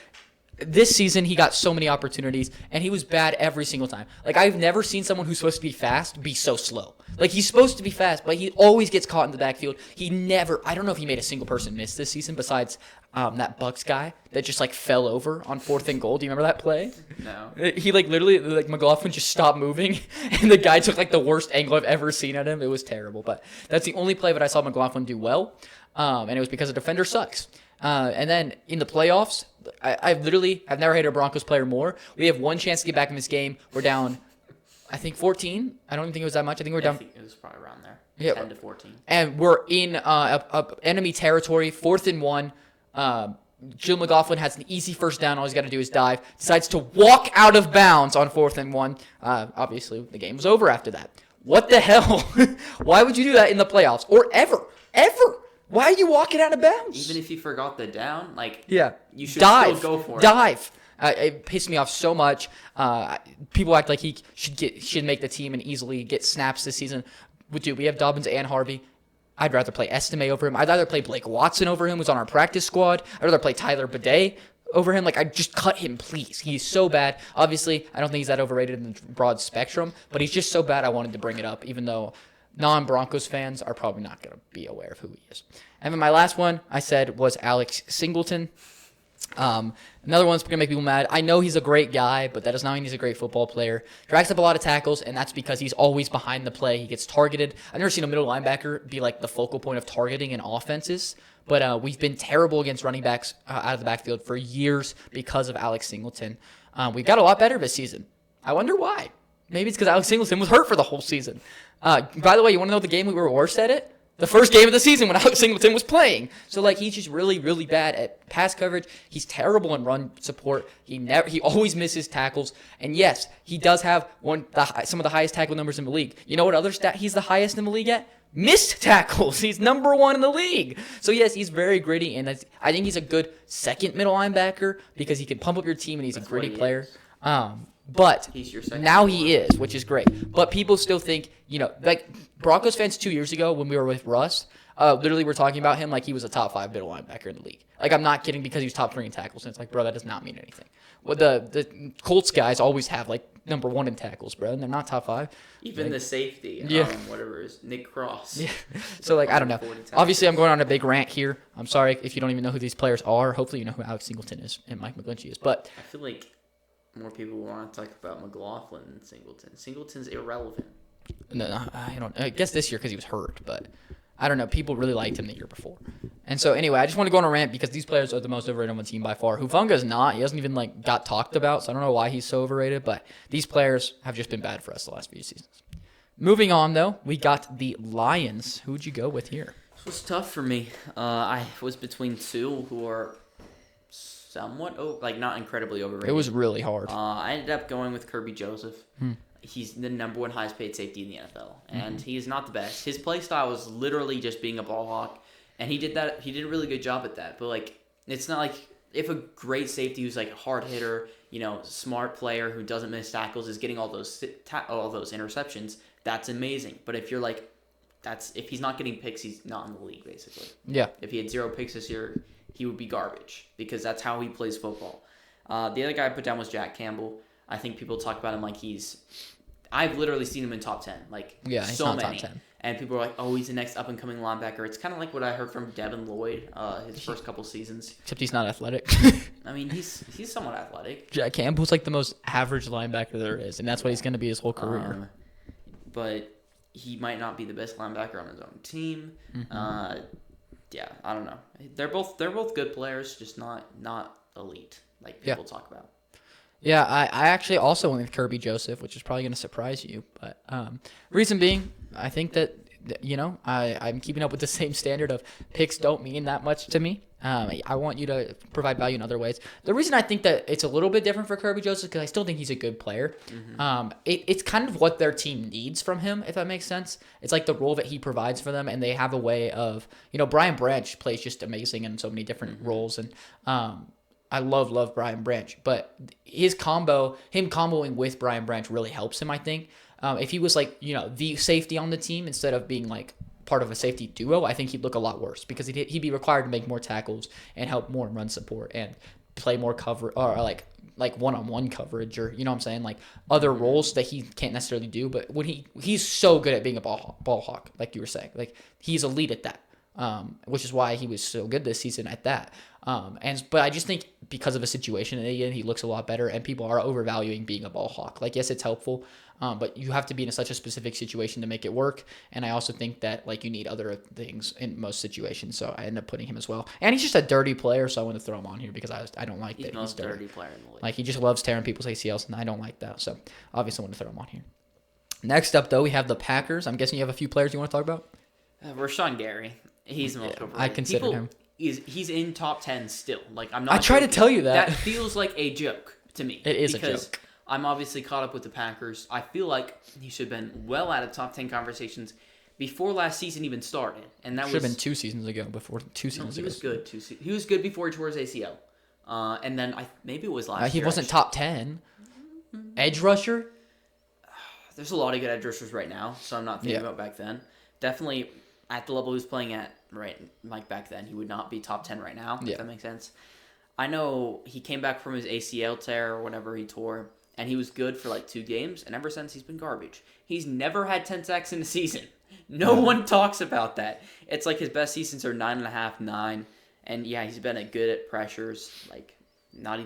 this season, he got so many opportunities, and he was bad every single time. Like, I've never seen someone who's supposed to be fast be so slow. Like, he's supposed to be fast, but he always gets caught in the backfield. I don't know if he made a single person miss this season besides that Bucks guy that just, like, fell over on 4th and goal. Do you remember that play? No. He, like, literally, like, McLaughlin just stopped moving, and the guy took, like, the worst angle I've ever seen at him. It was terrible, but that's the only play that I saw McLaughlin do well, and it was because the defender sucks. And then in the playoffs, I've never hated a Broncos player more. We have one chance to get back in this game. We're down, I think, 14. I don't even think it was that much. I think we're down. I think it was probably around there. Yeah, 10 to 14. And we're in enemy territory, 4th and 1. Jill McLaughlin has an easy first down. All he's got to do is dive. Decides to walk out of bounds on 4th and 1. Obviously, the game was over after that. What the hell? Why would you do that in the playoffs? Or ever? Ever? Why are you walking out of bounds? Even if you forgot the down, like, yeah, you should still go for it. Dive. It pissed me off so much. People act like he should make the team and easily get snaps this season. Dude, we have Dobbins and Harvey. I'd rather play Estime over him. I'd rather play Blake Watson over him, who's on our practice squad. I'd rather play Tyler Bidet over him. Like, I just cut him, please. He's so bad. Obviously, I don't think he's that overrated in the broad spectrum, but he's just so bad I wanted to bring it up, even though non-Broncos fans are probably not going to be aware of who he is. And then my last one I said was Alex Singleton. Another one's going to make people mad. I know he's a great guy, but that does not mean he's a great football player. Drags up a lot of tackles, and that's because he's always behind the play. He gets targeted. I've never seen a middle linebacker be like the focal point of targeting in offenses, but we've been terrible against running backs out of the backfield for years because of Alex Singleton. We've got a lot better this season. I wonder why. Maybe it's because Alex Singleton was hurt for the whole season. By the way, you want to know the game we were worst at it? The first game of the season when Alex Singleton was playing. So, like, he's just really, really bad at pass coverage. He's terrible in run support. He always misses tackles. And, yes, he does have some of the highest tackle numbers in the league. You know what other stat he's the highest in the league at? Missed tackles. He's number 1 in the league. So, yes, he's very gritty. And I think he's a good second middle linebacker because he can pump up your team and he's a gritty player. But now he is, which is great. But people still think, like Broncos fans 2 years ago when we were with Russ, Literally, we're talking about him like he was a top 5 middle linebacker in the league. Like, I'm not kidding because he was top 3 in tackles. And it's like, bro, that does not mean anything. Well, the Colts guys always have like number 1 in tackles, bro, and they're not top 5. Even like, the safety, yeah. Whatever is Nick Cross. Yeah. So like, I don't know. Obviously, I'm going on a big rant here. I'm sorry if you don't even know who these players are. Hopefully, you know who Alex Singleton is and Mike McGlinchey is. But I feel like more people want to talk about McLaughlin than Singleton. Singleton's irrelevant. No, I don't. I guess this year because he was hurt, but I don't know. People really liked him the year before, and so anyway, I just want to go on a rant because these players are the most overrated on the team by far. Hufunga's not. He hasn't even like got talked about, so I don't know why he's so overrated. But these players have just been bad for us the last few seasons. Moving on though, we got the Lions. Who'd you go with here? This was tough for me. I was between two who are somewhat not incredibly overrated. It was really hard. I ended up going with Kirby Joseph. He's the number 1 highest paid safety in the NFL, and he is not the best. His play style was literally just being a ball hawk, and he did that. He did a really good job at that. But like, it's not like if a great safety who's like a hard hitter, smart player who doesn't miss tackles is getting all those interceptions. That's amazing. But if you're like, if he's not getting picks, he's not in the league basically. Yeah. If he had 0 picks this year, he would be garbage because that's how he plays football. The other guy I put down was Jack Campbell. I think people talk about him like I've literally seen him in top 10. Like, yeah, he's so not many. top 10. And people are like, oh, he's the next up-and-coming linebacker. It's kind of like what I heard from Devin Lloyd his first couple seasons. Except he's not athletic. I mean, he's somewhat athletic. Jack Campbell's like the most average linebacker there is, and that's what he's going to be his whole career. But he might not be the best linebacker on his own team. Yeah, I don't know. They're both good players, just not elite like people talk about. Yeah, I actually also went with Kirby Joseph, which is probably going to surprise you. But reason being, I think that, I'm keeping up with the same standard of picks don't mean that much to me. I want you to provide value in other ways. The reason I think that it's a little bit different for Kirby Joseph is because I still think he's a good player. It's kind of what their team needs from him, if that makes sense. It's like the role that he provides for them, and they have a way of, Brian Branch plays just amazing in so many different roles, and I love Brian Branch, but him comboing with Brian Branch really helps him, I think. If he was like, the safety on the team instead of being like part of a safety duo, I think he'd look a lot worse because he'd be required to make more tackles and help more in run support and play more cover or like one-on-one coverage or, you know what I'm saying? Like other roles that he can't necessarily do, but when he's so good at being a ball hawk, like you were saying, like he's elite at that. Which is why he was so good this season at that. But I just think because of a situation, again, he looks a lot better, and people are overvaluing being a ball hawk. Like, yes, it's helpful, but you have to be in such a specific situation to make it work. And I also think that like you need other things in most situations. So I end up putting him as well. And he's just a dirty player, so I want to throw him on here because I don't like that he's dirty. Player in the league. Like he just loves tearing people's ACLs, and I don't like that. So obviously I want to throw him on here. Next up, though, we have the Packers. I'm guessing you have a few players you want to talk about. Rashawn Gary. He's the most overrated. I consider him. He's in top 10 still. Like I'm not. I try to tell you that. That feels like a joke to me. It is a joke. I'm obviously caught up with the Packers. I feel like he should have been well out of top 10 conversations before last season even started, and that should have been 2 seasons ago. Before 2 seasons ago, he was good. He was good before he tore his ACL, and then maybe it was last year. He wasn't top 10. Edge rusher. There's a lot of good edge rushers right now, so I'm not thinking about back then. Definitely at the level he was playing at like back then, he would not be top 10 right now, if that makes sense. I know he came back from his ACL tear or whatever he tore, and he was good for like 2 games, and ever since he's been garbage. He's never had 10 sacks in a season. No one talks about that. It's like his best seasons are 9.5, 9, and yeah, he's been good at pressures, like not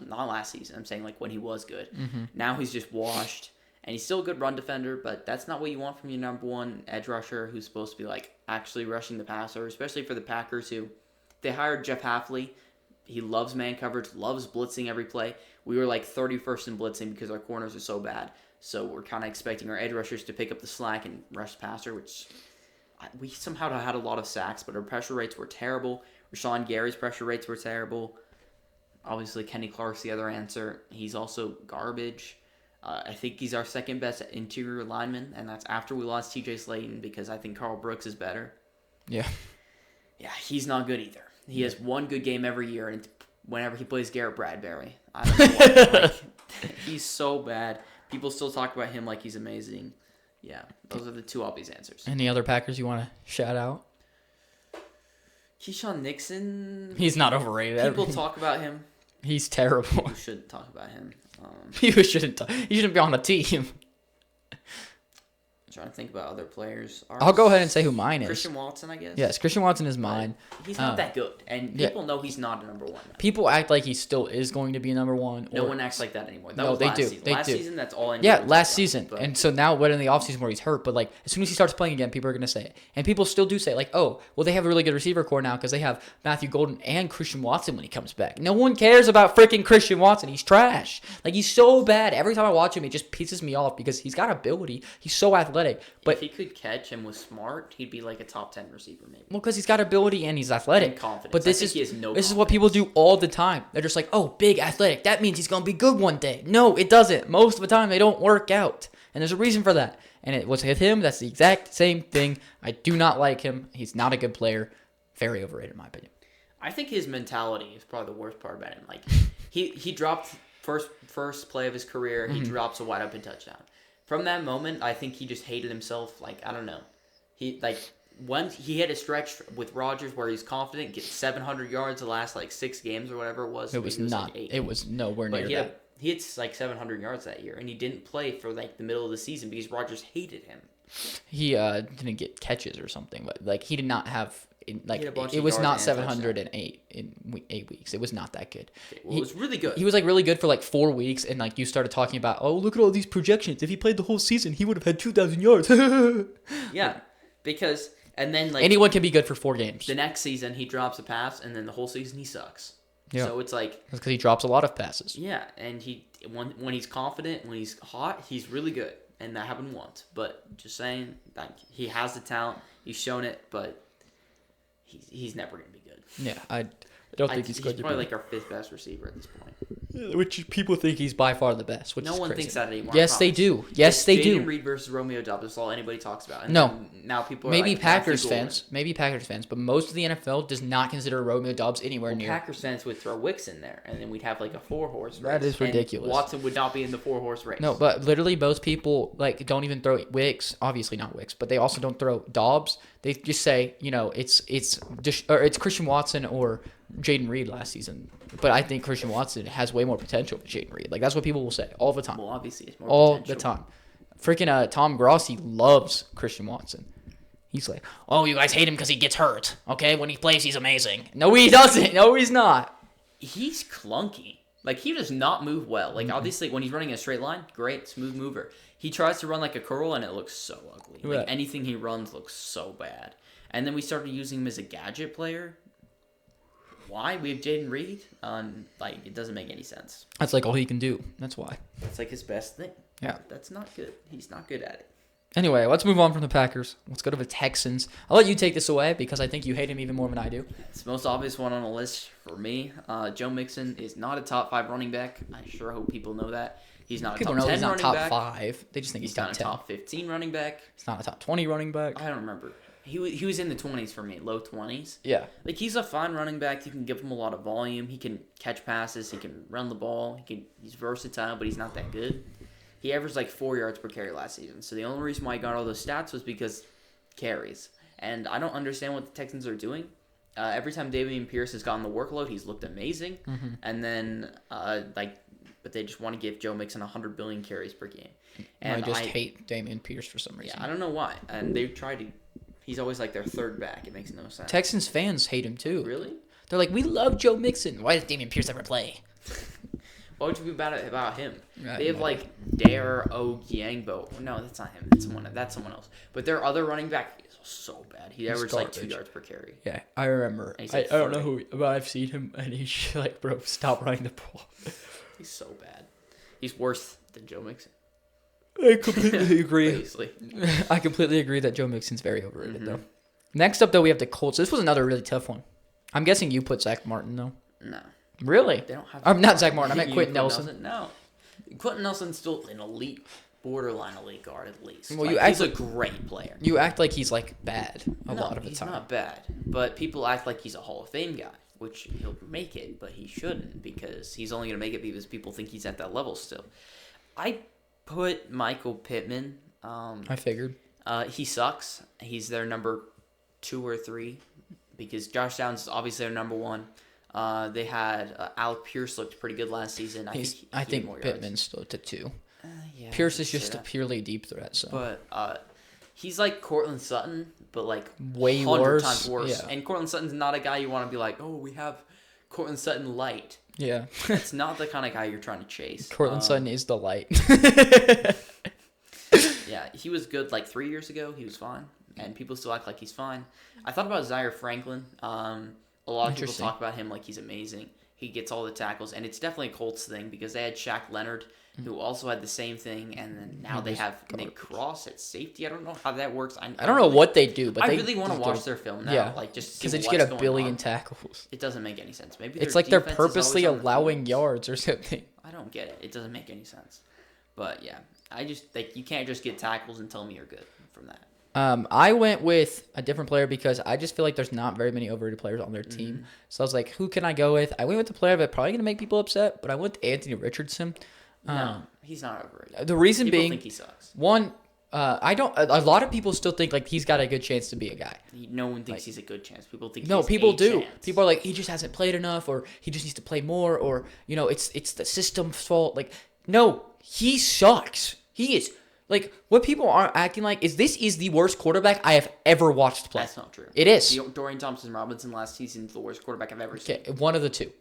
last season. I'm saying like when he was good. Now he's just washed. And he's still a good run defender, but that's not what you want from your number 1 edge rusher who's supposed to be like actually rushing the passer, especially for the Packers who they hired Jeff Hafley. He loves man coverage, loves blitzing every play. We were like 31st in blitzing because our corners are so bad. So we're kind of expecting our edge rushers to pick up the slack and rush the passer, which we somehow had a lot of sacks, but our pressure rates were terrible. Rashawn Gary's pressure rates were terrible. Obviously, Kenny Clark's the other answer. He's also garbage. I think he's our second best interior lineman, and that's after we lost TJ Slayton because I think Carl Brooks is better. Yeah, he's not good either. He has one good game every year, and whenever he plays Garrett Bradbury, I don't know why. He's so bad. People still talk about him like he's amazing. Yeah, those are the 2 obvious answers. Any other Packers you want to shout out? Keyshawn Nixon. He's not overrated. People talk about him. He's terrible. You should talk about him. You shouldn't. He shouldn't be on a team. I'm trying to think about other players. I'll go ahead and say who mine is. Christian Watson, I guess. Yes, Christian Watson is mine. He's not that good, and people know he's not a number one. People act like he still is going to be number one. No one acts like that anymore. That no, was they last do. Season. They last do. season, that's all I know. Yeah, last season. But... And so now, what in the offseason where he's hurt, but like as soon as he starts playing again, people are going to say it. And people still do say, like, oh, well, they have a really good receiver core now because they have Matthew Golden and Christian Watson when he comes back. No one cares about freaking Christian Watson. He's trash. Like, he's so bad. Every time I watch him, it just pisses me off because he's got ability. He's so athletic. But if he could catch and was smart, he'd be like a top 10 receiver maybe. Well, because he's got ability and he's athletic. And confidence. But this is what people do all the time. They're just like, oh, big athletic. That means he's going to be good one day. No, it doesn't. Most of the time, they don't work out. And there's a reason for that. And it was with him. That's the exact same thing. I do not like him. He's not a good player. Very overrated, in my opinion. I think his mentality is probably the worst part about him. Like, he dropped first play of his career. He drops a wide open touchdown. From that moment, I think he just hated himself. Like, I don't know. Once he had a stretch with Rodgers where he's confident, gets 700 yards the last 6 games or whatever it was. It was not. It was nowhere near that. He hit 700 yards that year, and he didn't play for the middle of the season because Rodgers hated him. He didn't get catches or something, but he did not have. It was not 708 in 8 weeks. It was not that good. Okay, well, it was really good. He was really good for 4 weeks, and you started talking about, oh, look at all these projections. If he played the whole season, he would have had 2,000 yards. Yeah, because and then anyone can be good for 4 games. The next season he drops a pass, and then the whole season he sucks. Yeah. So it's that's because he drops a lot of passes. Yeah, and when he's confident, when he's hot, he's really good, and that happened once. But just saying, he has the talent, he's shown it, but he's never gonna be good. Yeah, I don't think he's going to be. He's probably our 5th best receiver at this point. Which people think he's by far the best. Which no is one crazy. thinks that anymore. Yes, they do. Yes, they do. Jaden Reed versus Romeo Doubs is all anybody talks about. And no, now people are maybe Packers fans. Maybe Packers fans, but most of the NFL does not consider Romeo Doubs anywhere near. Packers fans would throw Wicks in there, and then we'd have a 4-horse race. That is ridiculous. And Watson would not be in the 4-horse race. No, but literally most people don't even throw Wicks. Obviously not Wicks, but they also don't throw Dobbs. They just say it's Christian Watson or Jaden Reed last season. But I think Christian Watson has way more potential than Jaden Reed. That's what people will say all the time. Well, obviously, it's more all potential. the time. Freaking Tom Grossi loves Christian Watson. He's like, oh, you guys hate him because he gets hurt. Okay, when he plays, he's amazing. No, he doesn't. No, he's not. He's clunky. He does not move well. Obviously, when he's running in a straight line, great, smooth mover. He tries to run like a curl, and it looks so ugly. Yeah. Anything he runs looks so bad. And then we started using him as a gadget player. Why? We have Jaden Reed? It doesn't make any sense. That's all he can do. That's why. It's his best thing. Yeah. That's not good. He's not good at it. Anyway, let's move on from the Packers. Let's go to the Texans. I'll let you take this away because I think you hate him even more than I do. It's the most obvious one on the list for me. Joe Mixon is not a top 5 running back. I sure hope people know that. He's not a top 10 running back. People know he's not top 5. They just think he's top 10. He's not a top 15 running back. He's not a top 20 running back. I don't remember. He was in the 20s for me, low 20s. Yeah. He's a fine running back. You can give him a lot of volume. He can catch passes. He can run the ball. He's versatile, but he's not that good. He averaged 4 yards per carry last season. So the only reason why he got all those stats was because carries. And I don't understand what the Texans are doing. Every time Dameon Pierce has gotten the workload, he's looked amazing. Mm-hmm. And then, but they just want to give Joe Mixon 100 billion carries per game. And I hate Dameon Pierce for some reason. Yeah, I don't know why. And they've tried to. He's always their third back. It makes no sense. Texans fans hate him too. Really? They're like, we love Joe Mixon. Why does Dameon Pierce ever play? What would you be about him? Right, they have Dare Ogiangbo. No, that's not him. That's someone else. But their other running back is so bad. He averaged 2 yards per carry. Yeah, I remember. I don't know who, but I've seen him, and he's bro, stop running the ball. He's so bad. He's worse than Joe Mixon. I completely agree. I completely agree that Joe Mixon's very overrated, though. Next up, though, we have the Colts. This was another really tough one. I'm guessing you put Zach Martin, though. No. Really? They don't have. I'm not Zach Martin. I meant Quentin Nelson. No. Quentin Nelson's still an elite, borderline elite guard at least. Well, he's a great player. You act like he's bad a lot of the time. He's not bad, but people act like he's a Hall of Fame guy, which he'll make it, but he shouldn't because he's only going to make it because people think he's at that level still. I put Michael Pittman. I figured. He sucks. He's their number 2 or 3 because Josh Downs is obviously their number one. They had Alec Pierce looked pretty good last season. I think Pittman's still to 2. Yeah, Pierce is just a purely deep threat. So, but he's like Cortland Sutton, but like way 100 worse. times worse. Yeah. And Cortland Sutton's not a guy you want to be like, oh, we have Cortland Sutton light. Yeah. It's not the kind of guy you're trying to chase. Cortland Sutton is the light. Yeah, he was good like 3 years ago. He was fine, and people still act like he's fine. I thought about Zaire Franklin. A lot of people talk about him like he's amazing. He gets all the tackles, and it's definitely a Colts thing because they had Shaq Leonard, who also had the same thing, and then now they have Nick Cross at safety. I don't know how that works. I don't know what they do, but I they really want to watch their film now. Yeah, like just because they just get a billion tackles. It doesn't make any sense. Maybe it's like they're purposely allowing yards or something. I don't get it. It doesn't make any sense. But yeah, I just like you can't just get tackles and tell me you're good from that. I went with a different player because I just feel like there's not very many overrated players on their team. So I was like, who can I go with? I went with the player that's probably going to make people upset, but I went with Anthony Richardson. No, he's not overrated. The reason people being, think he sucks. One, I don't. A lot of people still think like he's got a good chance to be a guy. No one thinks he's a good chance. People think no, he's people a do. Chance. People are like he just hasn't played enough, or he just needs to play more, or it's the system's fault. Like no, he sucks. He is. Like, what people aren't acting like is this is the worst quarterback I have ever watched play. That's not true. It is. Dorian Thompson-Robinson last season is the worst quarterback I've ever seen. Okay, one of the two.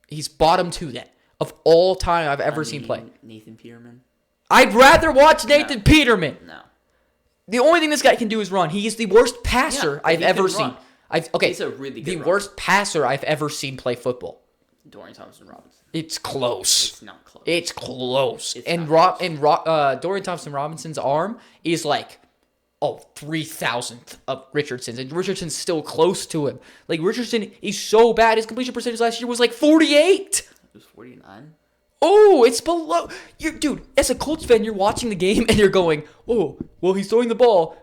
He's bottom 2 then of all time I've ever seen play. Nathan Peterman? I'd rather watch Nathan Peterman. No. The only thing this guy can do is run. He is the worst passer I've ever seen. He's a really good worst passer I've ever seen play football. Dorian Thompson-Robinson. It's close. It's not close. It's close. It's and Dorian Thompson-Robinson's arm is like, 3,000th of Richardson's. And Richardson's still close to him. Like, Richardson is so bad. His completion percentage last year was like 48. It was 49. Oh, it's below. Dude, as a Colts fan, you're watching the game and you're going, oh, well, he's throwing the ball.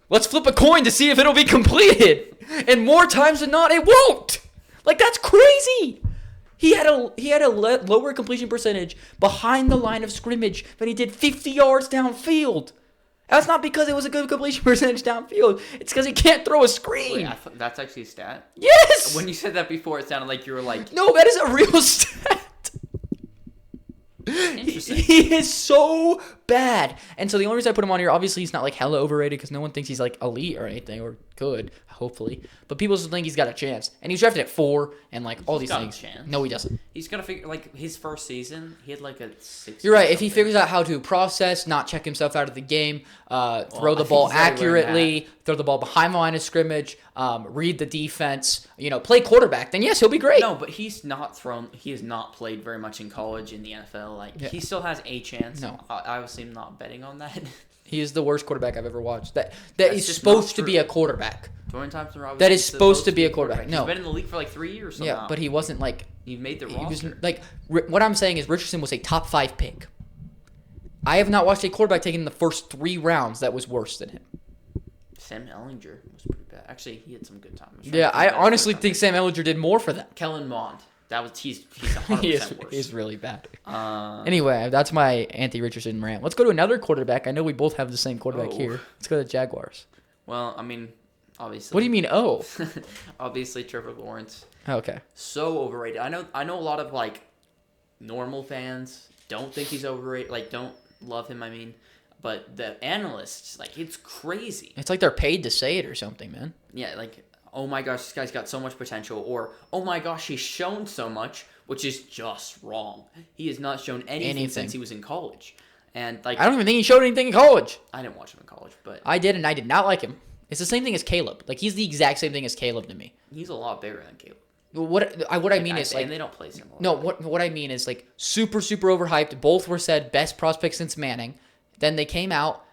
Let's flip a coin to see if it'll be completed. And more times than not, it won't. Like, that's crazy. He had a lower completion percentage behind the line of scrimmage, but he did 50 yards downfield. That's not because it was a good completion percentage downfield. It's because he can't throw a screen. Wait, that's actually a stat? Yes! When you said that before, it sounded like you were like... No, that is a real stat. Interesting. He is so bad. And so the only reason I put him on here, obviously he's not like hella overrated because no one thinks he's like elite or anything or good, hopefully. But people still think he's got a chance. And he was drafted at 4 and like all these things. No, he doesn't. He's going to figure, like his first season, he had like a 6. You're right. If he figures out how to process, not check himself out of the game, throw the ball accurately, throw the ball behind the line of scrimmage, read the defense, play quarterback, then yes, he'll be great. No, but he has not played very much in college in the NFL. Like he still has a chance. No. I obviously am not betting on that. He is the worst quarterback I've ever watched. That is supposed to be a quarterback. Dorian Thompson-Robinson. That is supposed to be a quarterback. No. He's been in the league for like 3 years somehow. Yeah, but he wasn't like... He made the roster. What I'm saying is Richardson was a top 5 pick. I have not watched a quarterback taken in the first 3 rounds that was worse than him. Sam Ehlinger was pretty bad. Actually, he had some good time. Yeah, I honestly think Sam Ehlinger did more for them. Kellen Mond. He's 100% worse. He's really bad. Anyway, that's my Anthony Richardson rant. Let's go to another quarterback. I know we both have the same quarterback here. Let's go to the Jaguars. Well, I mean, obviously. What do you mean, oh? Obviously, Trevor Lawrence. Okay. So overrated. I know a lot of like normal fans don't think he's overrated. Like don't love him. I mean, but the analysts it's crazy. It's like they're paid to say it or something, man. Yeah, like. Oh my gosh, this guy's got so much potential, or oh my gosh, he's shown so much, which is just wrong. He has not shown anything since he was in college, and I don't even think he showed anything in college. I didn't watch him in college, but I did, and I did not like him. It's the same thing as Caleb. Like he's the exact same thing as Caleb to me. He's a lot bigger than Caleb. What I mean is and they don't play similar. No, what I mean is like super overhyped. Both were said best prospects since Manning. Then they came out,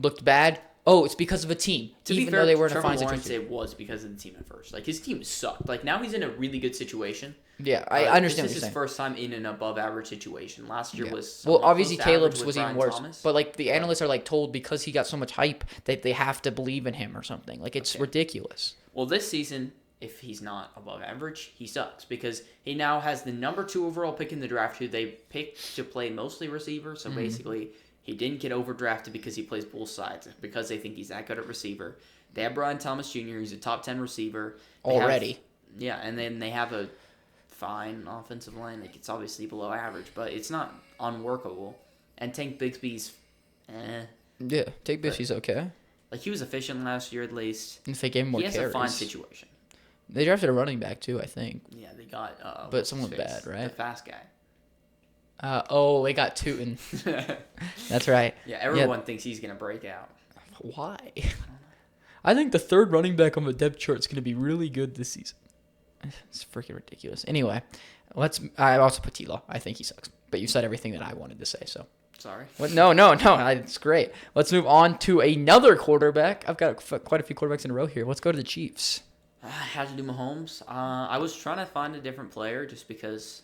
looked bad. Oh, it's because of a team. To be fair, they were in a fine situation. It was because of the team at first. Like his team sucked. Like now he's in a really good situation. Yeah, I understand. This is his first time in an above-average situation. Last year was obviously Caleb's was even worse. Thomas. But like the analysts are like told because he got so much hype that they have to believe in him or something. Like it's ridiculous. Well, this season, if he's not above average, he sucks because he now has the number 2 overall pick in the draft, who they picked to play mostly receiver. So basically. He didn't get overdrafted because he plays both sides, because they think he's that good at receiver. They have Brian Thomas Jr., who's a top 10 receiver. Already. And then they have a fine offensive line. Like, it's obviously below average, but it's not unworkable. And Tank Bigsby's, Yeah, Tank Bigsby's okay. Like, he was efficient last year at least. If they gave him more carries. He has a fine situation. They drafted a running back too, I think. Yeah, they got. But someone bad, right? The fast guy. They got Tootin. That's right. Yeah, everyone thinks he's gonna break out. Why? I think the third running back on the depth chart is gonna be really good this season. It's freaking ridiculous. Anyway, I also put T-Law. I think he sucks. But you said everything that I wanted to say, so. Sorry. What? No. It's great. Let's move on to another quarterback. I've got quite a few quarterbacks in a row here. Let's go to the Chiefs. I had to do Mahomes. I was trying to find a different player just because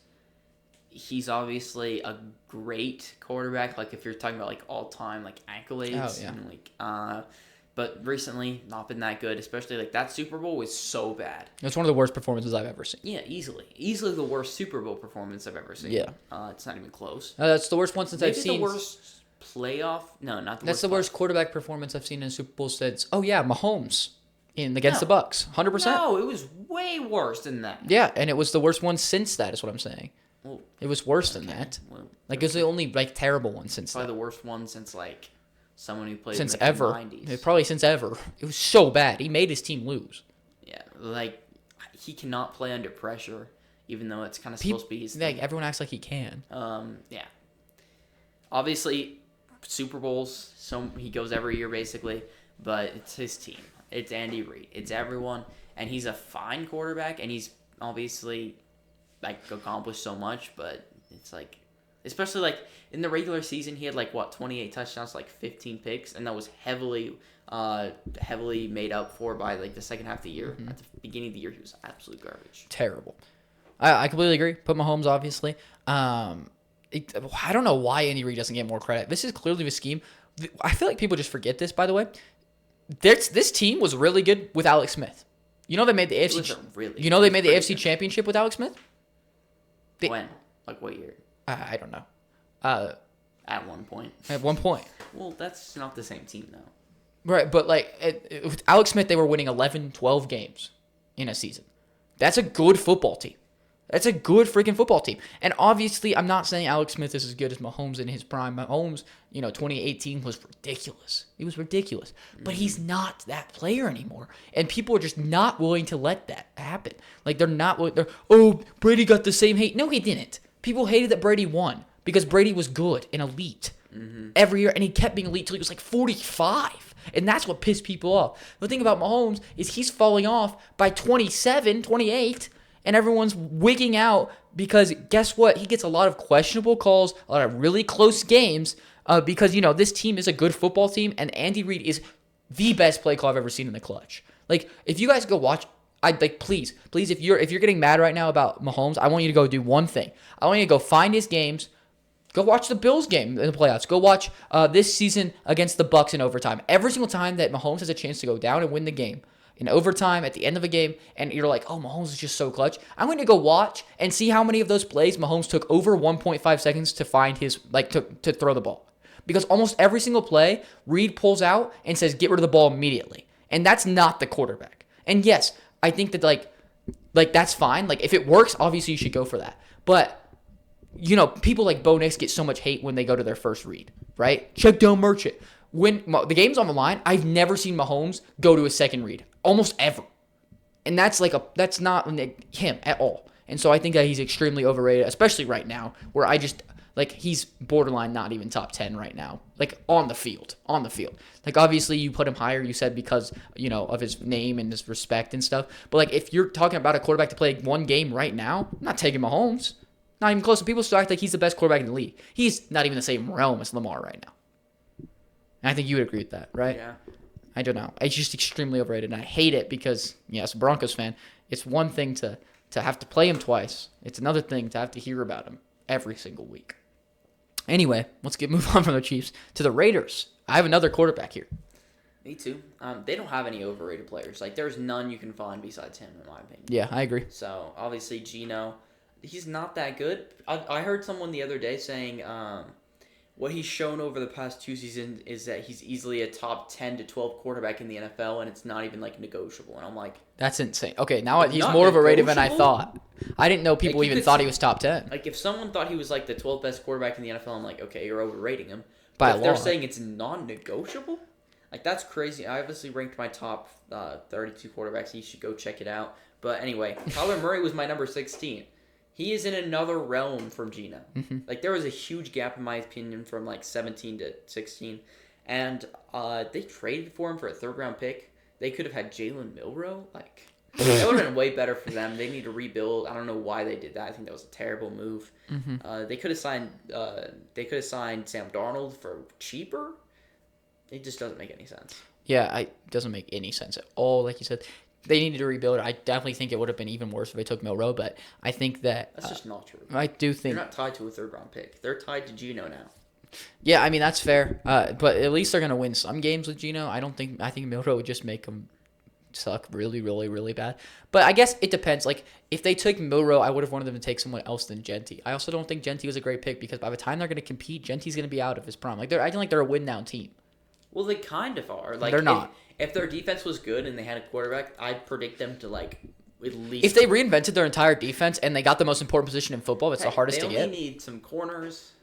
he's obviously a great quarterback. Like, if you're talking about, like, all-time, like, accolades. Oh, yeah. And, like, but recently, not been that good. Especially, like, that Super Bowl was so bad. It's one of the worst performances I've ever seen. Yeah, easily. Easily the worst Super Bowl performance I've ever seen. Yeah. It's not even close. That's the worst one since I've seen. The worst playoff? No, not the worst. That's the worst quarterback performance I've seen in a Super Bowl since, Mahomes against the Bucks. 100%. No, it was way worse than that. Yeah, and it was the worst one since that is what I'm saying. Well, it was worse than that. Well, like, it was the only, like, terrible one since probably the worst one since, like, someone who played since in the ever. 90s. Probably since ever. It was so bad. He made his team lose. Yeah, like, he cannot play under pressure, even though it's kind of supposed to be his thing. Like, everyone acts like he can. Yeah. Obviously, Super Bowls, so he goes every year, basically, but it's his team. It's Andy Reid. It's everyone, and he's a fine quarterback, and he's obviously, like, accomplished so much, but it's like, especially, like, in the regular season, he had, like, 28 touchdowns, like, 15 picks, and that was heavily made up for by, like, the second half of the year. At the beginning of the year, he was absolute garbage. Terrible. I completely agree. Put Mahomes, obviously. I don't know why Andy Reid doesn't get more credit. This is clearly the scheme. I feel like people just forget this, by the way. This team was really good with Alex Smith. You know they made the AFC. They made the AFC Championship with Alex Smith. When? Like, what year? I don't know. At one point. At one point. Well, that's not the same team, though. Right, but, like, with Alex Smith, they were winning 11, 12 games in a season. That's a good football team. That's a good freaking football team. And obviously, I'm not saying Alex Smith is as good as Mahomes in his prime. Mahomes, 2018 was ridiculous. It was ridiculous. But he's not that player anymore. And people are just not willing to let that happen. Like, Brady got the same hate. No, he didn't. People hated that Brady won because Brady was good and elite every year. And he kept being elite till he was like 45. And that's what pissed people off. The thing about Mahomes is he's falling off by 27, 28. And everyone's wigging out because guess what? He gets a lot of questionable calls, a lot of really close games because, this team is a good football team and Andy Reid is the best play call I've ever seen in the clutch. Like, if you guys go watch, please, if you're getting mad right now about Mahomes, I want you to go do one thing. I want you to go find his games. Go watch the Bills game in the playoffs. Go watch this season against the Bucks in overtime. Every single time that Mahomes has a chance to go down and win the game, in overtime, at the end of a game, and you're like, oh, Mahomes is just so clutch. I'm going to go watch and see how many of those plays Mahomes took over 1.5 seconds to find his, to throw the ball. Because almost every single play, Reid pulls out and says, get rid of the ball immediately. And that's not the quarterback. And yes, I think that, like that's fine. Like, if it works, obviously you should go for that. But, people like Bo Nix get so much hate when they go to their first read, right? Check down Merchant. When the game's on the line, I've never seen Mahomes go to a second read. Almost ever. And that's not him at all. And so I think that he's extremely overrated, especially right now, where he's borderline not even top 10 right now. Like, on the field. Like, obviously, you put him higher, you said, because, of his name and his respect and stuff. But, like, if you're talking about a quarterback to play one game right now, I'm not taking Mahomes. Not even close. People still act like he's the best quarterback in the league. He's not even the same realm as Lamar right now. And I think you would agree with that, right? Yeah. I don't know. It's just extremely overrated, and I hate it because, as a Broncos fan, it's one thing to have to play him twice. It's another thing to have to hear about him every single week. Anyway, let's move on from the Chiefs to the Raiders. I have another quarterback here. Me too. They don't have any overrated players. Like, there's none you can find besides him, in my opinion. Yeah, I agree. So, obviously, Geno, he's not that good. I heard someone the other day saying what he's shown over the past 2 seasons is that he's easily a top 10 to 12 quarterback in the NFL, and it's not even like negotiable. And I'm like, That's insane. Okay, now he's Not more overrated than I negotiable? thought. I didn't know people Like, you even could thought say- he was top 10. like if someone thought he was like the 12th best quarterback in the NFL, I'm like, okay, you're overrating him. By But a if they're lot. saying it's non-negotiable, like that's crazy. I obviously ranked my top 32 quarterbacks. You should go check it out. But anyway, Kyler Murray was my number 16. He is in another realm from Geno. Like there was a huge gap in my opinion from like 17 to 16, and they traded for him for a 3rd-round pick. They could have had Jalen Milroe. Like that would have been way better for them. They need to rebuild. I don't know why they did that. I think that was a terrible move. They could have signed. They could have signed Sam Darnold for cheaper. It just doesn't make any sense. Yeah, it doesn't make any sense at all. Like you said, they needed to rebuild. I definitely think it would have been even worse if they took Milroe, but I think that That's just not true. I do think. They're not tied to a 3rd-round pick. They're tied to Geno now. Yeah, I mean that's fair. But at least they're gonna win some games with Geno. I think Milroe would just make them suck really, really, really bad. But I guess it depends. Like if they took Milroe, I would have wanted them to take someone else than Genty. I also don't think Genty was a great pick because by the time they're gonna compete, Genty's gonna be out of his prime. Like I don't think they're a win now team. Well, they kind of are. Like They're not. If their defense was good and they had a quarterback, I'd predict them to like at least. If they reinvented their entire defense and they got the most important position in football, it's the hardest to They get. only need some corners.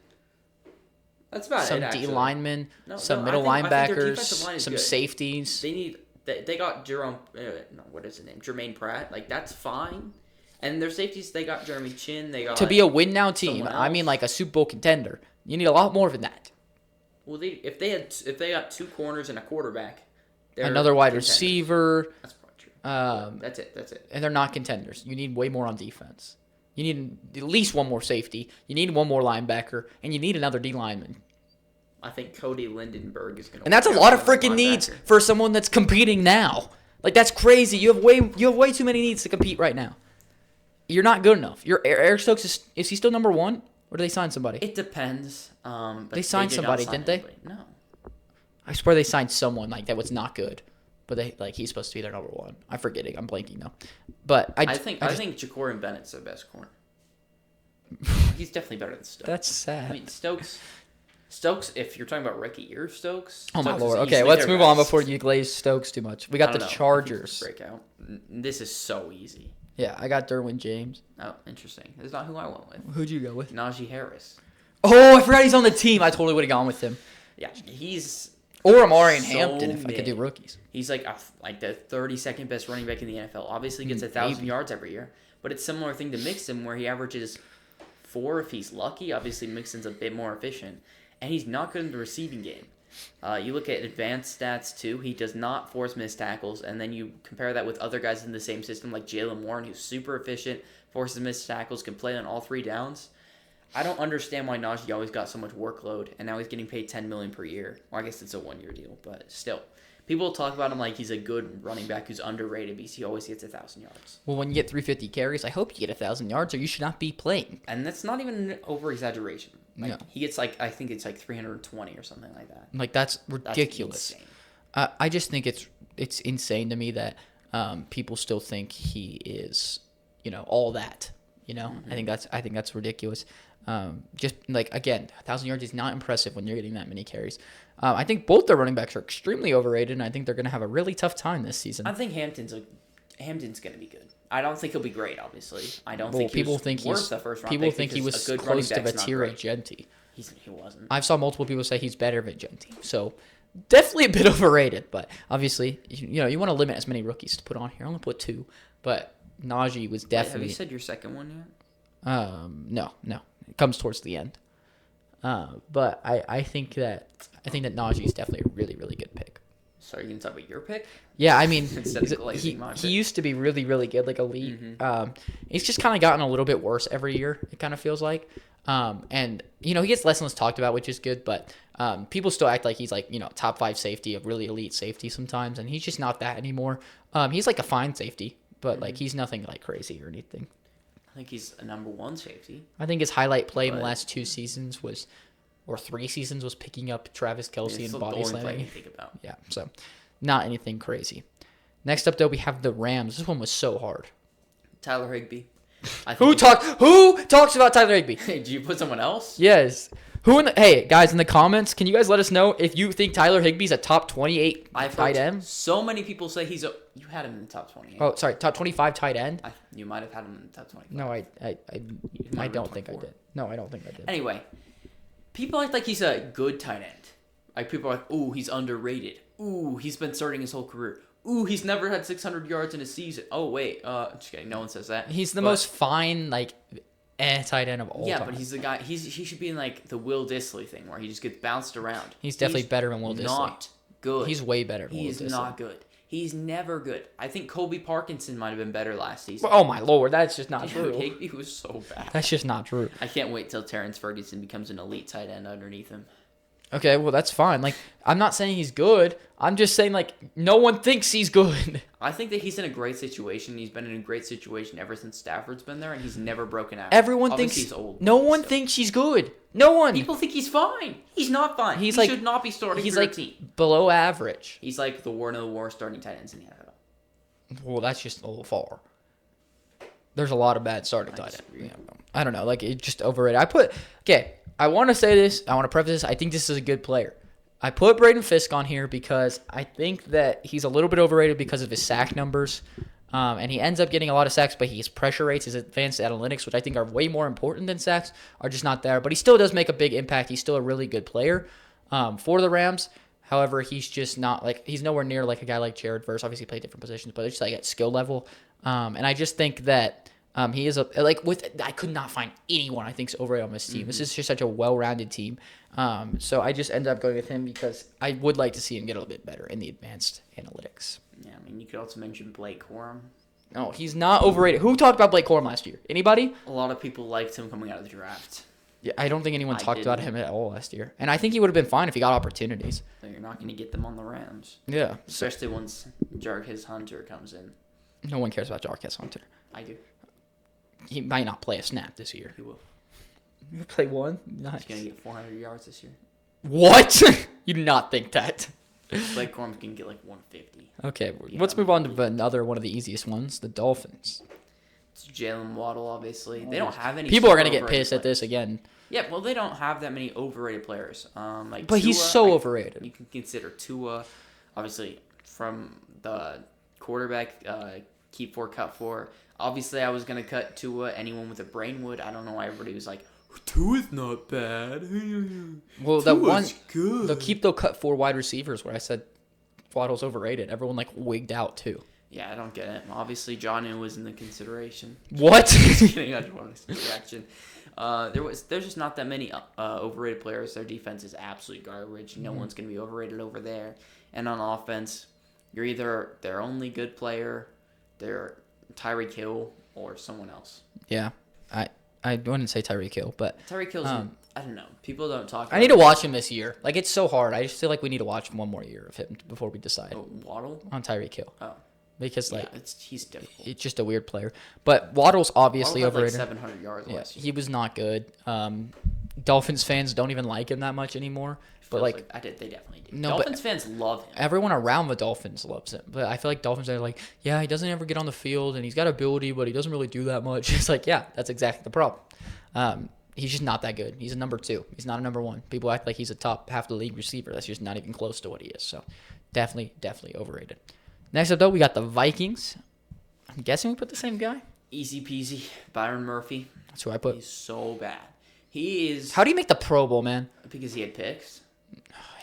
That's about Some it. Actually. D linemen, No, some no, middle I think their linebackers, defensive line is some good. safeties. They need. They got Jerome. No, what is his name? Jermaine Pratt. Like that's fine. And their safeties, they got Jeremy Chin. They got To be a win now team, someone I mean else. like a Super Bowl contender. You need a lot more than that. Well, if they got 2 corners and a quarterback, they're Another wide contenders. receiver, That's probably true. That's That's it. and they're not contenders. You need way more on defense. You need at least one more safety. You need one more linebacker, and you need another D lineman. I think Cody Lindenberg is going to. And that's a lot of freaking needs for someone that's competing now. Like that's crazy. You have way too many needs to compete right now. You're not good enough. Eric Stokes is he still number 1, or do they sign somebody? It depends. But They signed did not somebody, sign didn't they? anybody. No. I swear they signed someone like that was not good, but he's supposed to be their number 1. I'm forgetting. I'm blanking now. But I think Ja'Cory Bennett's the best corner. He's definitely better than Stokes. that's sad. I mean, Stokes. If you're talking about rookie year Stokes. Oh my Stokes is lord. Okay, easily let's their move on best. before you glaze Stokes too much. We I got don't the know. Chargers. Breakout. This is so easy. Yeah, I got Derwin James. Oh, interesting. That's not who I went with. Who'd you go with? Najee Harris. Oh, I forgot he's on the team. I totally would have gone with him. Yeah, he's Or Amari and So Hampton if I could do mid. rookies. He's like the 32nd best running back in the NFL. Obviously gets 1,000 Maybe. yards every year, but it's a similar thing to Mixon where he averages 4 if he's lucky. Obviously Mixon's a bit more efficient, and he's not good in the receiving game. You look at advanced stats too. He does not force missed tackles, and then you compare that with other guys in the same system like Jalen Warren, who's super efficient, forces missed tackles, can play on all 3 downs. I don't understand why Najee always got so much workload, and now he's getting paid $10 million per year. Well, I guess it's a 1-year deal, but still, people talk about him like he's a good running back who's underrated because he always gets 1,000 yards, Well, when you get 350 carries, I hope you get 1,000 yards, or you should not be playing. and that's not even an over exaggeration. Like No. he gets I think it's like 320 or something like that. Like that's That's ridiculous. insane. I just think it's insane to me that people still think he is, all that. I think that's ridiculous. Just like again, 1,000 yards is not impressive when you're getting that many carries. I think both their running backs are extremely overrated, and I think they're going to have a really tough time this season. I think Hampton's going to be good. I don't think he'll be great. Obviously, I don't Well, think people was think worth he's the first round. people pick think he because was a good running close to back's not Vatira great. Genti. He wasn't. I've saw multiple people say he's better than Genti, so definitely a bit overrated. But obviously, you want to limit as many rookies to put on here. I only put 2, but Najee was Have definitely. you said your second one yet? No, it comes towards the end. But I think that Najee is definitely a really, really good pick. So are you gonna talk about your pick? Yeah, I mean, Instead of glazing my he pick. used to be really, really good, like elite. He's just kind of gotten a little bit worse every year. It kind of feels like, and he gets less and less talked about, which is good. But people still act like he's like top 5 safety, a really elite safety sometimes, and he's just not that anymore. He's like a fine safety, but like he's nothing like crazy or anything. I think he's a number 1 safety. I think his highlight play in the But- last 2 seasons or 3 seasons was picking up Travis Kelce It's and the body only play slamming. you think about. Yeah, so not anything crazy. Next up, though, we have the Rams. This one was so hard. Tyler Higbee. Who talks about Tyler Higbee? Did you put someone else? Yes. Hey, guys, in the comments, can you guys let us know if you think Tyler Higbee's a top 28 I've tight heard end? so many people say he's a. You had him in the top 28. Oh, sorry, top 25 tight end? You might have had him in the top 25. No, I have don't been think I 24. did. No, I don't think I did. Anyway, people act like he's a good tight end. Like people are like, ooh, he's underrated. Ooh, he's been starting his whole career. Ooh, he's never had 600 yards in a season. Oh wait, just kidding. No one says that. He's the most fine tight end of all yeah, time. but he's the guy. He should be in like the Will Dissly thing where he just gets bounced around. He's definitely better than Will Dissly. Not good. He's way better than Will Dissly. He is not good. He's never good. I think Colby Parkinson might have been better last season. Oh my lord, that's just not Dude, true. Higbee was so bad. That's just not true. I can't wait till Terrence Ferguson becomes an elite tight end underneath him. Okay, well that's fine. Like I'm not saying he's good. I'm just saying like no one thinks he's good. I think that he's in a great situation. He's been in a great situation ever since Stafford's been there, and he's never broken out. Everyone Obviously, thinks he's old. no one so. thinks he's good. No one. People think he's fine. He's not fine. He's he like should not be starting he's for like a team. below average. He's like the one of the worst starting tight ends in the NFL. Well, that's just a little far. There's a lot of bad starting tight ends. Yeah, I don't know. Like it just overrated. I want to say this. I want to preface this. I think this is a good player. I put Braden Fisk on here because I think that he's a little bit overrated because of his sack numbers. And he ends up getting a lot of sacks, but his pressure rates, his advanced analytics, which I think are way more important than sacks, are just not there. But he still does make a big impact. He's still a really good player for the Rams. However, he's just not he's nowhere near like a guy like Jared Verse. Obviously, play different positions, but it's just like at skill level. And I just think that he is I could not find anyone I think is overrated on this team. Mm-hmm. This is just such a well-rounded team. So I just ended up going with him because I would like to see him get a little bit better in the advanced analytics. Yeah, I mean, you could also mention Blake Corum. No, he's not overrated. Who talked about Blake Corum last year? Anybody? A lot of people liked him coming out of the draft. Yeah, I don't think anyone talked about him at all last year. And I think he would have been fine if he got opportunities. So you're not going to get them on the Rams. Yeah. Especially once Jarquez Hunter comes in. No one cares about Jarquez Hunter. I do. He might not play a snap this year. He will. You play one? Nice. He's going to get 400 yards this year. What? You do not think that. Blake Corum's going to get like 150. Okay, let's move on to another one of the easiest ones, the Dolphins. It's Jalen Waddle, obviously. They don't have any. People are going to get pissed at this again. Yeah, well, they don't have that many overrated players. But Tua, he's so overrated. You can consider Tua, obviously, from the quarterback, keep 4, cut 4. Obviously, I was going to cut Tua. Anyone with a brain would. I don't know why everybody was like, Tua's not bad. Well, Tua's good. They'll keep cut 4 wide receivers where I said Waddle's overrated. Everyone wigged out too. Yeah, I don't get it. Obviously, Jonnu was in the consideration. What? Just kidding. I just wanted to see reaction. There's just not that many overrated players. Their defense is absolute garbage. No one's going to be overrated over there. And on offense, you're either their only good player, they're Tyreek Hill, or someone else. Yeah, I wouldn't say Tyreek Hill, but Tyreek Hill's. I don't know. People don't talk about I need to watch him this year. It's so hard. I just feel like we need to watch one more year of him before we decide. Waddle? On Tyreek Hill. Oh. Because he's difficult. It's just a weird player. But Waddle's obviously Waddle had overrated. 700 yards last year. He was not good. Dolphins fans don't even like him that much anymore. But they definitely do. No, Dolphins fans love him. Everyone around the Dolphins loves him. But I feel like Dolphins are like, yeah, he doesn't ever get on the field and he's got ability, but he doesn't really do that much. It's like, yeah, that's exactly the problem. He's just not that good. He's a number 2. He's not a number 1. People act like he's a top half of the league receiver. That's just not even close to what he is. So definitely overrated. Next up, though, we got the Vikings. I'm guessing we put the same guy. Easy peasy. Byron Murphy. That's who I put. He's so bad. He is. How do you make the Pro Bowl, man? Because he had picks.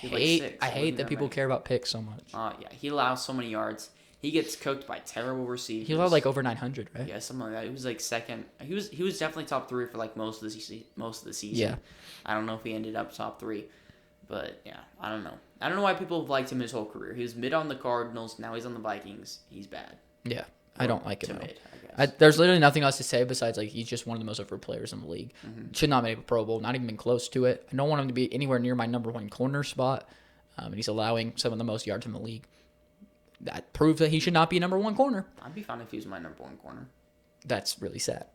I hate that people care about picks so much. Yeah, he allows so many yards. He gets cooked by terrible receivers. He allowed over 900, right? Yeah, something like that. He was second. He was definitely top 3 for most of the season. Yeah. I don't know if he ended up top 3, but yeah, I don't know. I don't know why people have liked him his whole career. He was mid on the Cardinals. Now he's on the Vikings. He's bad. Yeah, I don't like him. Mid, I guess. There's literally nothing else to say besides he's just one of the most over players in the league. Mm-hmm. Should not make a Pro Bowl. Not even been close to it. I don't want him to be anywhere near my number 1 corner spot. And he's allowing some of the most yards in the league. That proves that he should not be number 1 corner. I'd be fine if he was my number 1 corner. That's really sad.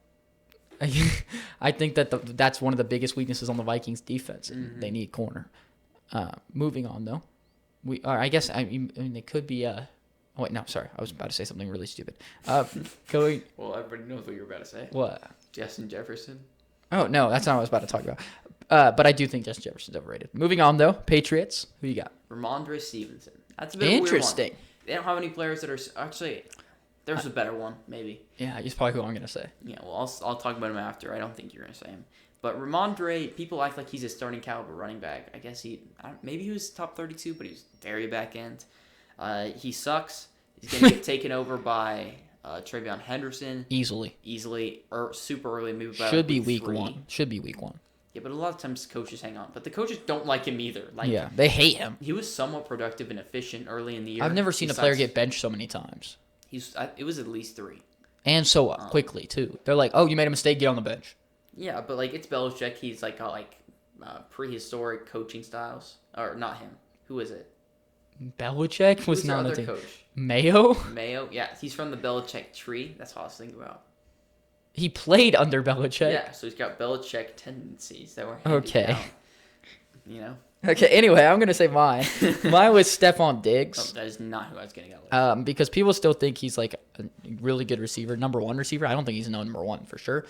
I think that that's one of the biggest weaknesses on the Vikings defense. Mm-hmm. They need corner. Moving on though, I guess they could be. Oh wait, no, sorry, I was about to say something really stupid. Going. Well, everybody knows what you're about to say. What? Justin Jefferson. Oh no, that's not what I was about to talk about. But I do think Justin Jefferson's overrated. Moving on, though. Patriots. Who you got? Ramondre Stevenson. That's a bit Interesting. Of a weird one. They don't have any players that are actually. There's a better one, maybe. Yeah, he's probably who I'm gonna say. Yeah, well, I'll talk about him after. I don't think you're gonna say him. But Ramondre, people act like he's a starting caliber running back. I guess maybe he was top 32, but he's very back end. He sucks. He's gonna get taken over by Travion Henderson Easily. or super early, maybe by Should be week week 3. 1. Should be week 1. Yeah, but a lot of times coaches hang on. But the coaches don't like him either. Like, Yeah, they hate him. he was somewhat productive and efficient early in the year. I've never seen a player get benched so many times. It was at least 3. And so quickly, too. They're like, oh, you made a mistake, get on the bench. Yeah, but like it's Belichick. He's like got prehistoric coaching styles. Or not him. Who is it? Belichick was Who's their not a other team. coach? Mayo? Mayo. Yeah, he's from the Belichick tree. That's what I was thinking about. He played under Belichick. Yeah, so he's got Belichick tendencies that were handed Okay. down, you know. Okay, anyway, I'm going to say mine. Mine was Stephon Diggs. Oh, that is not who I was getting at. Because people still think he's like a really good receiver, number 1 receiver. I don't think he's number 1 for sure.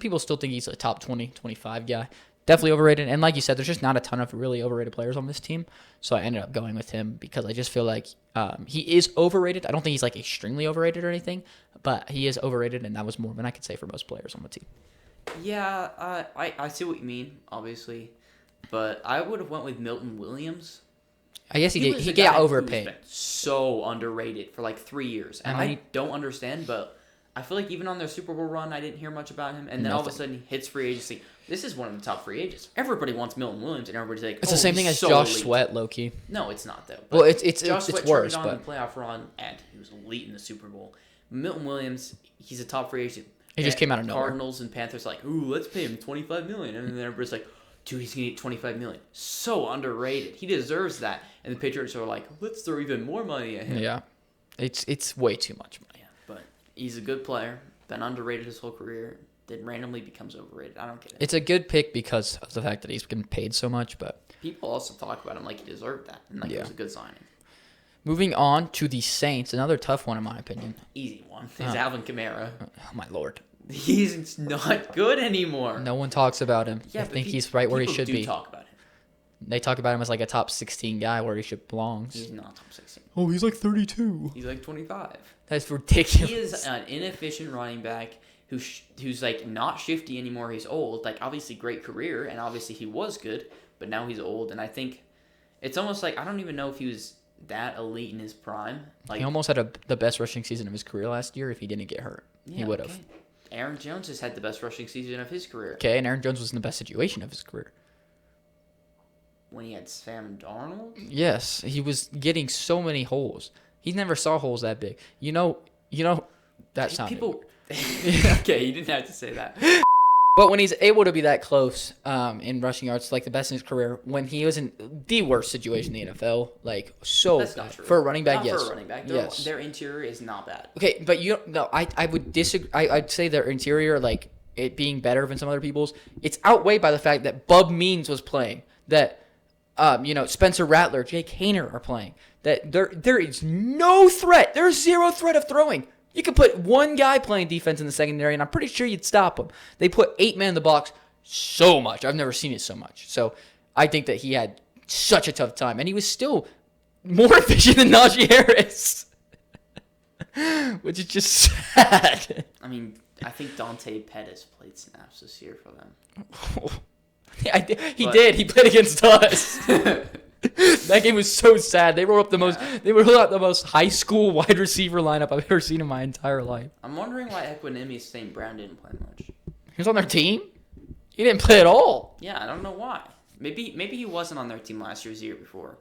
People still think he's a top 20, 25 guy. Definitely overrated. And like you said, there's just not a ton of really overrated players on this team. So I ended up going with him because I just feel like he is overrated. I don't think he's like extremely overrated or anything, but he is overrated, and that was more than I could say for most players on the team. Yeah, I see what you mean, obviously. But I would have went with Milton Williams. I guess he was a got guy who's overpaid. been so underrated for like 3 years. And I don't understand, but I feel like even on their Super Bowl run, I didn't hear much about him. And then all of a sudden, he hits free agency. This is one of the top free agents. Everybody wants Milton Williams, and everybody's like, It's the same thing as so Josh elite. Sweat, low-key. No, it's not, though. Well, it's Josh Sweat worse, turned it on but in the playoff run, and he was elite in the Super Bowl. Milton Williams, he's a top free agent. he just came out of nowhere. Cardinals and Panthers like, ooh, let's pay him $25 million. And then everybody's like, dude, he's going to get $25 million. So underrated. He deserves that. And the Patriots are like, let's throw even more money at him. Yeah, it's way too much money. Yeah, but he's a good player. Been underrated his whole career. Then randomly becomes overrated. I don't get it. It's a good pick because of the fact that he's getting paid so much, but People also talk about him like he deserved that. And like it was a good signing. moving on to the Saints, another tough one in my opinion. Easy one. Is Alvin Kamara. Oh my lord. He's not good anymore. No one talks about him. Yeah, I but think he's right where he should do be. talk about him. They talk about him as like a top 16 guy where he should belongs. He's not top 16. Oh, he's like 32. He's like 25. That's ridiculous. He is an inefficient running back who's like not shifty anymore. He's old. Like obviously great career, and obviously he was good, but now he's old. And I think it's almost like I don't even know if he was that elite in his prime. Like He almost had the best rushing season of his career last year if he didn't get hurt. yeah, He would have. okay. Aaron Jones has had the best rushing season of his career Okay, and Aaron Jones was in the best situation of his career. when he had Sam Darnold. Yes, he was getting so many holes. He never saw holes that big. You know that sounded. People. Okay, you didn't have to say that. But when he's able to be that close in rushing yards, like the best in his career, when he was in the worst situation in the NFL, like so That's not bad. true. For a running back, Not yes. for a running back. Yes. Their interior is not bad. Okay, but I would disagree. I'd say their interior, like it being better than some other people's, it's outweighed by the fact that Bub Means was playing, that Spencer Rattler, Jake Hayner are playing. That there is no threat. There's zero threat of throwing. You could put one guy playing defense in the secondary, and I'm pretty sure you'd stop him. They put 8 men in the box so much. I've never seen it so much. So I think that he had such a tough time, and he was still more efficient than Najee Harris, which is just sad. I mean, I think Dante Pettis played snaps this year for them. He did. He played against us. That game was so sad. They rolled out the most high school wide receiver lineup I've ever seen in my entire life. I'm wondering why Equanimous St. Brown didn't play much. He was on their team? He didn't play at all. Yeah, I don't know why. Maybe he wasn't on their team last year or the year before,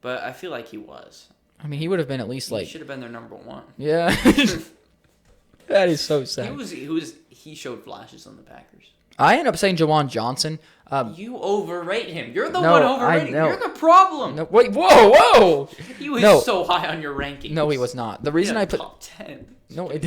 but I feel like he was. I mean, he would have been at least He should have been their number one. Yeah. That is so sad. He showed flashes on the Packers. I ended up saying Jawan Johnson. You overrate him. You're the No, one I overrating. know. You're the problem. No, wait, whoa. He was so high on your rankings. No, he was not. The reason I put top 10. No, go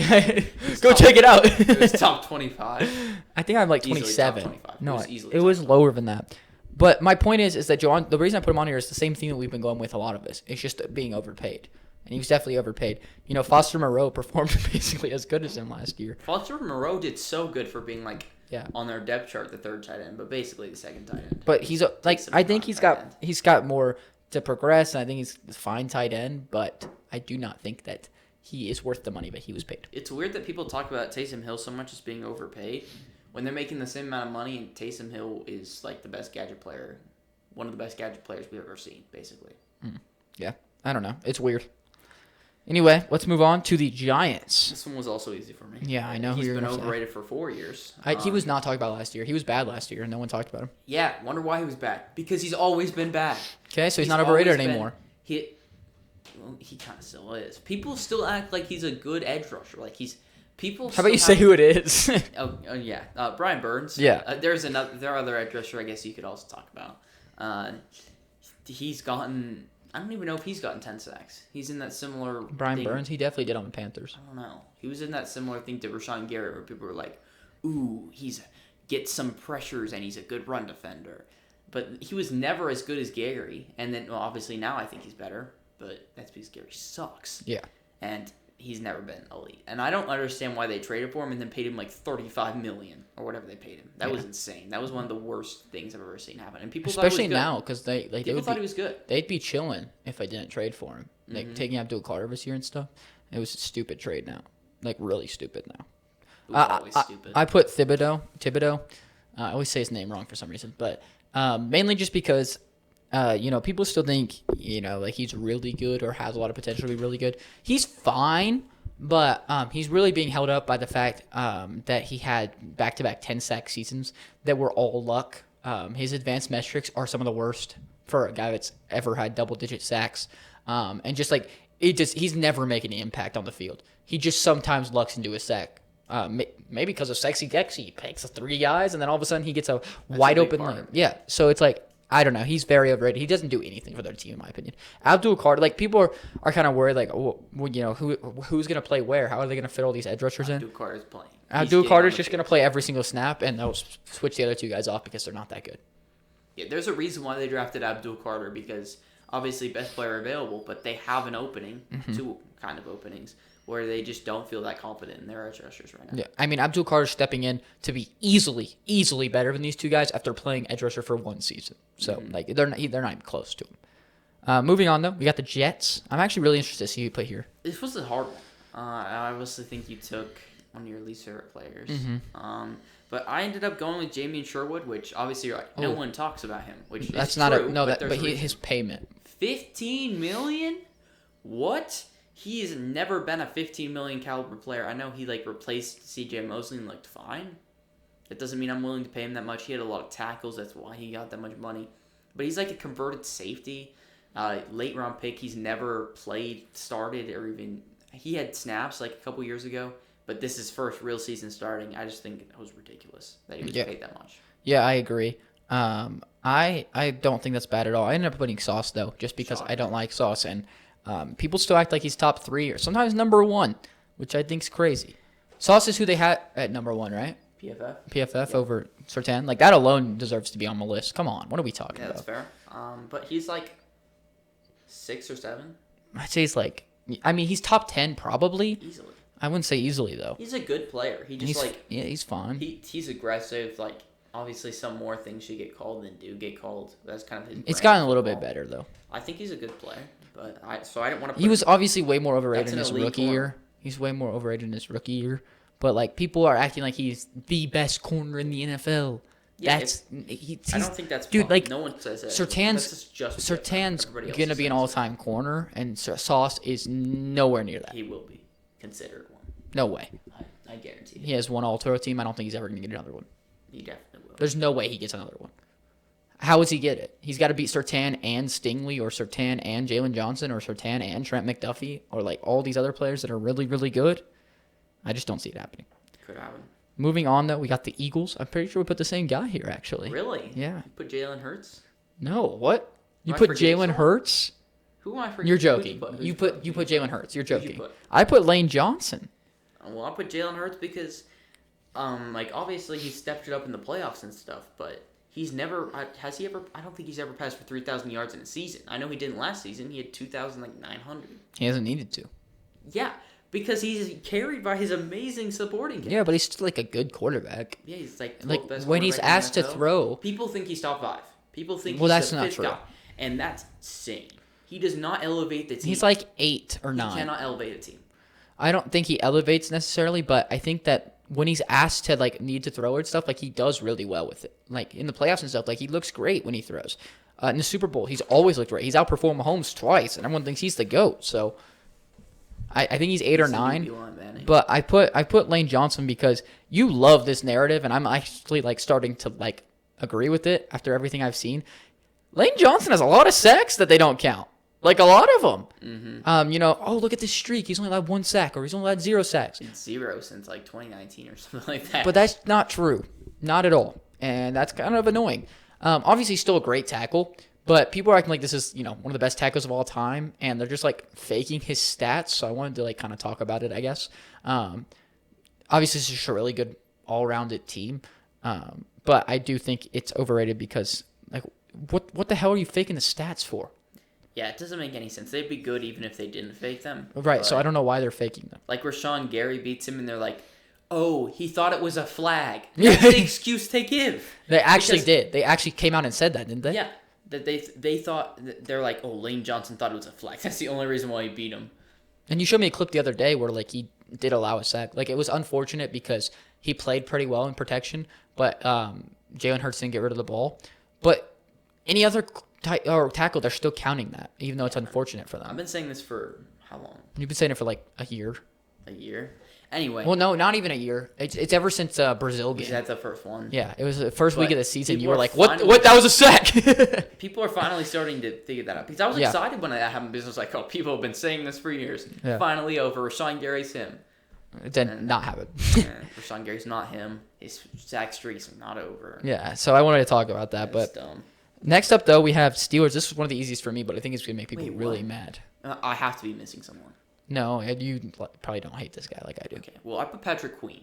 check it out. It was top 25. I think I'm like Easily 27. top 25. No, It was easily it top was 25. lower than that. But my point is that Jawan, the reason I put him on here is the same thing that we've been going with a lot of this. It's just being overpaid. And he was definitely overpaid. Foster Moreau performed basically as good as him last year. Foster Moreau did so good for being like Yeah. On their depth chart, the third tight end, but basically the second tight end. But he's I think he's got more to progress, and I think he's a fine tight end, but I do not think that he is worth the money that he was paid. It's weird that people talk about Taysom Hill so much as being overpaid when they're making the same amount of money, and Taysom Hill is like the best gadget player, one of the best gadget players we've ever seen, basically. Yeah, I don't know. It's weird. Anyway, let's move on to the Giants. This one was also easy for me. Yeah, I know who He's you're been going to say. overrated for 4 years. He was not talked about last year. He was bad last year, and no one talked about him. Yeah, wonder why he was bad. Because he's always been bad. Okay, so he's not overrated always anymore. He kind of still is. People still act like he's a good edge rusher. Like people. How about you say who it is? Yeah, Brian Burns. Yeah. There are other edge rusher I guess you could also talk about. He's gotten. I don't even know if he's gotten 10 sacks. He's in that similar. Brian Burns, he definitely did on the Panthers. I don't know. He was in that similar thing to Rashawn Garrett, where people were like, "Ooh, gets some pressures and he's a good run defender." But he was never as good as Gary. And then, well, obviously now I think he's better, but that's because Gary sucks. Yeah. And he's never been elite. And I don't understand why they traded for him and then paid him like $35 million or whatever they paid him. That was insane. That was one of the worst things I've ever seen happen. And people especially thought he was now because they thought he was good. They'd be chilling if I didn't trade for him. Like taking Abdul Carter this year and stuff. It was a stupid trade now. Like really stupid now. It was always stupid. I put Thibodeau. I always say his name wrong for some reason, but mainly just because people still think like he's really good or has a lot of potential to be really good. He's fine, but he's really being held up by the fact that he had back-to-back 10-sack seasons that were all luck. His advanced metrics are some of the worst for a guy that's ever had double-digit sacks, and just like he's never making an impact on the field. He just sometimes lucks into a sack. Maybe because of Sexy Dexy, he picks 3 guys, and then all of a sudden he gets a wide open lane. Yeah, so it's like, I don't know. He's very overrated. He doesn't do anything for their team, in my opinion. Abdul Carter, like people are kind of worried, like, who's going to play where? How are they going to fit all these edge rushers in? Abdul Carter's playing. Abdul Carter's just going to play every single snap, and they'll switch the other 2 guys off because they're not that good. Yeah, there's a reason why they drafted Abdul Carter, because obviously best player available, but they have an opening, 2 kind of openings, where they just don't feel that confident in their edge rushers right now. Yeah, I mean, Abdul Carter's stepping in to be easily better than these 2 guys after playing edge rusher for 1 season. So, they're not even close to him. Moving on, though, we got the Jets. I'm actually really interested to see who you put here. This was a hard one. I obviously think you took one of your least favorite players. But I ended up going with Jamie Sherwood, which obviously you're like, no one talks about him, which that's is not true, his payment. $15 million? What? He has never been a $15 million caliber player. I know he replaced C.J. Mosley and looked fine. That doesn't mean I'm willing to pay him that much. He had a lot of tackles. That's why he got that much money. But he's like a converted safety. Late round pick. He's never started, or even he had snaps like a couple years ago. But this is his first real season starting. I just think it was ridiculous that he was paid that much. Yeah, I agree. I don't think that's bad at all. I ended up putting Sauce though, just because I don't like Sauce, and people still act like he's top 3 or sometimes number 1, which I think's crazy. Sauce is who they had at number 1, right? PFF over Surtain. Like that alone deserves to be on the list. Come on, what are we talking about? Yeah, that's fair. But he's like 6 or 7. I'd say he's top 10 probably. Easily. I wouldn't say easily though. He's a good player. He just he's fine. He's aggressive. Like obviously, some more things should get called than do get called. That's kind of his. It's gotten a little bit better though. I think he's a good player, but I didn't want to. He was obviously way more overrated in his rookie year. He's way more overrated in his rookie year. But like people are acting like he's the best corner in the NFL. Yeah, I don't think that's dude. Like no one says that. Surtain's gonna be an all-time corner, and Sauce is nowhere near that. He will be considered one. No way. I guarantee it. He has one All-Pro team. I don't think he's ever gonna get another one. He definitely will. There's no way he gets another one. How does he get it? He's got to beat Surtain and Stingley, or Surtain and Jalen Johnson, or Surtain and Trent McDuffie, or like all these other players that are really, really good. I just don't see it happening. Could happen. Moving on, though, we got the Eagles. I'm pretty sure we put the same guy here, actually. Really? Yeah. You put Jalen Hurts? No, what? You put Jalen Hurts? Who am I forgetting? You're joking. You put Jalen Hurts. You're joking. I put Lane Johnson. Well, I put Jalen Hurts because, obviously he stepped it up in the playoffs and stuff, but he's never has he ever? I don't think he's ever passed for 3,000 yards in a season. I know he didn't last season. He had 2,900. He hasn't needed to. Yeah, Because he's carried by his amazing supporting cast. Yeah, but he's still like a good quarterback. Yeah, he's like 12th Like best when he's quarterback in asked to the NFL. throw, People think he's top 5. People think Well, he's that's the not 5th true. guy. And that's insane. He does not elevate the team. he's like 8 or He 9. cannot elevate a team. I don't think he elevates necessarily, but I think that when he's asked to like need to throw and stuff, like he does really well with it. Like in the playoffs and stuff, like he looks great when he throws. In the Super Bowl, he's always looked great. He's outperformed Mahomes twice, and everyone thinks he's the GOAT. So I think he's 8 or 9. But I put Lane Johnson because you love this narrative, and I'm actually like starting to like agree with it after everything I've seen. Lane Johnson has a lot of sacks that they don't count. Like a lot of them. Mm-hmm. Oh, look at this streak. He's only allowed 1 sack, or he's only allowed 0 sacks. It's 0 since like 2019 or something like that. But that's not true. Not at all. And that's kind of annoying. Obviously, he's still a great tackle, but people are acting like this is, one of the best tackles of all time, and they're just like faking his stats. So I wanted to like kind of talk about it, I guess. Obviously, it's just a really good all-rounded team. But I do think it's overrated because like what the hell are you faking the stats for? Yeah, it doesn't make any sense. They'd be good even if they didn't fake them. Right, so I don't know why they're faking them. Like Rashawn Gary beats him and they're like, oh, he thought it was a flag. That's the excuse they give. They actually did. They actually came out and said that, didn't they? Yeah. That they thought, they're like, oh, Lane Johnson thought it was a flag. That's the only reason why he beat him. And you showed me a clip the other day where like he did allow a sack. Like it was unfortunate because he played pretty well in protection, but Jalen Hurts didn't get rid of the ball. But any other tackle, they're still counting that, even though it's unfortunate for them. I've been saying this for how long? You've been saying it for like a year. A year? Anyway. Well, no, not even a year. It's ever since Brazil game. That's the first one. Yeah, it was the first week of the season. You were like, what? That was a sack. People are finally starting to figure that out. Because I was excited when that happened. Because I was like, oh, people have been saying this for years. Yeah. Finally over. Rashawn Gary's him. It did not happen. Rashawn Gary's not him. His sack streaks are not over. Yeah, so I wanted to talk about that. That's but dumb. Next up, though, we have Steelers. This was one of the easiest for me, but I think it's going to make people really mad. I have to be missing someone. No, and you probably don't hate this guy like I do. Okay, well, I put Patrick Queen.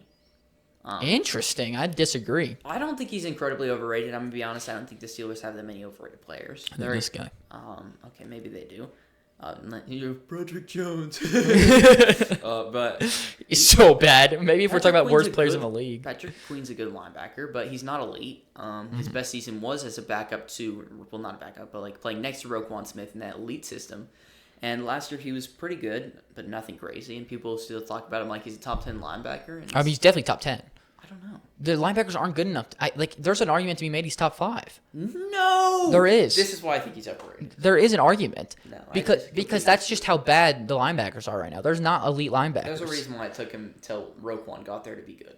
Interesting. I disagree. I don't think he's incredibly overrated. I'm going to be honest. I don't think the Steelers have that many overrated players. This guy. Okay, maybe they do. You're Patrick Jones. But he's so bad. Maybe if we're talking about Queen's worst players in the league. Patrick Queen's a good linebacker, but he's not elite. His best season was as a backup to, well, not a backup, but like playing next to Roquan Smith in that elite system. And last year he was pretty good, but nothing crazy. And people still talk about him like he's a top 10 linebacker. And I mean, he's definitely top 10. I don't know. The linebackers aren't good enough. There's an argument to be made he's top 5. No! There is. This is why I think he's overrated. There is an argument. No, because that's just how bad the linebackers are right now. There's not elite linebackers. There's a reason why it took him till Roquan got there to be good.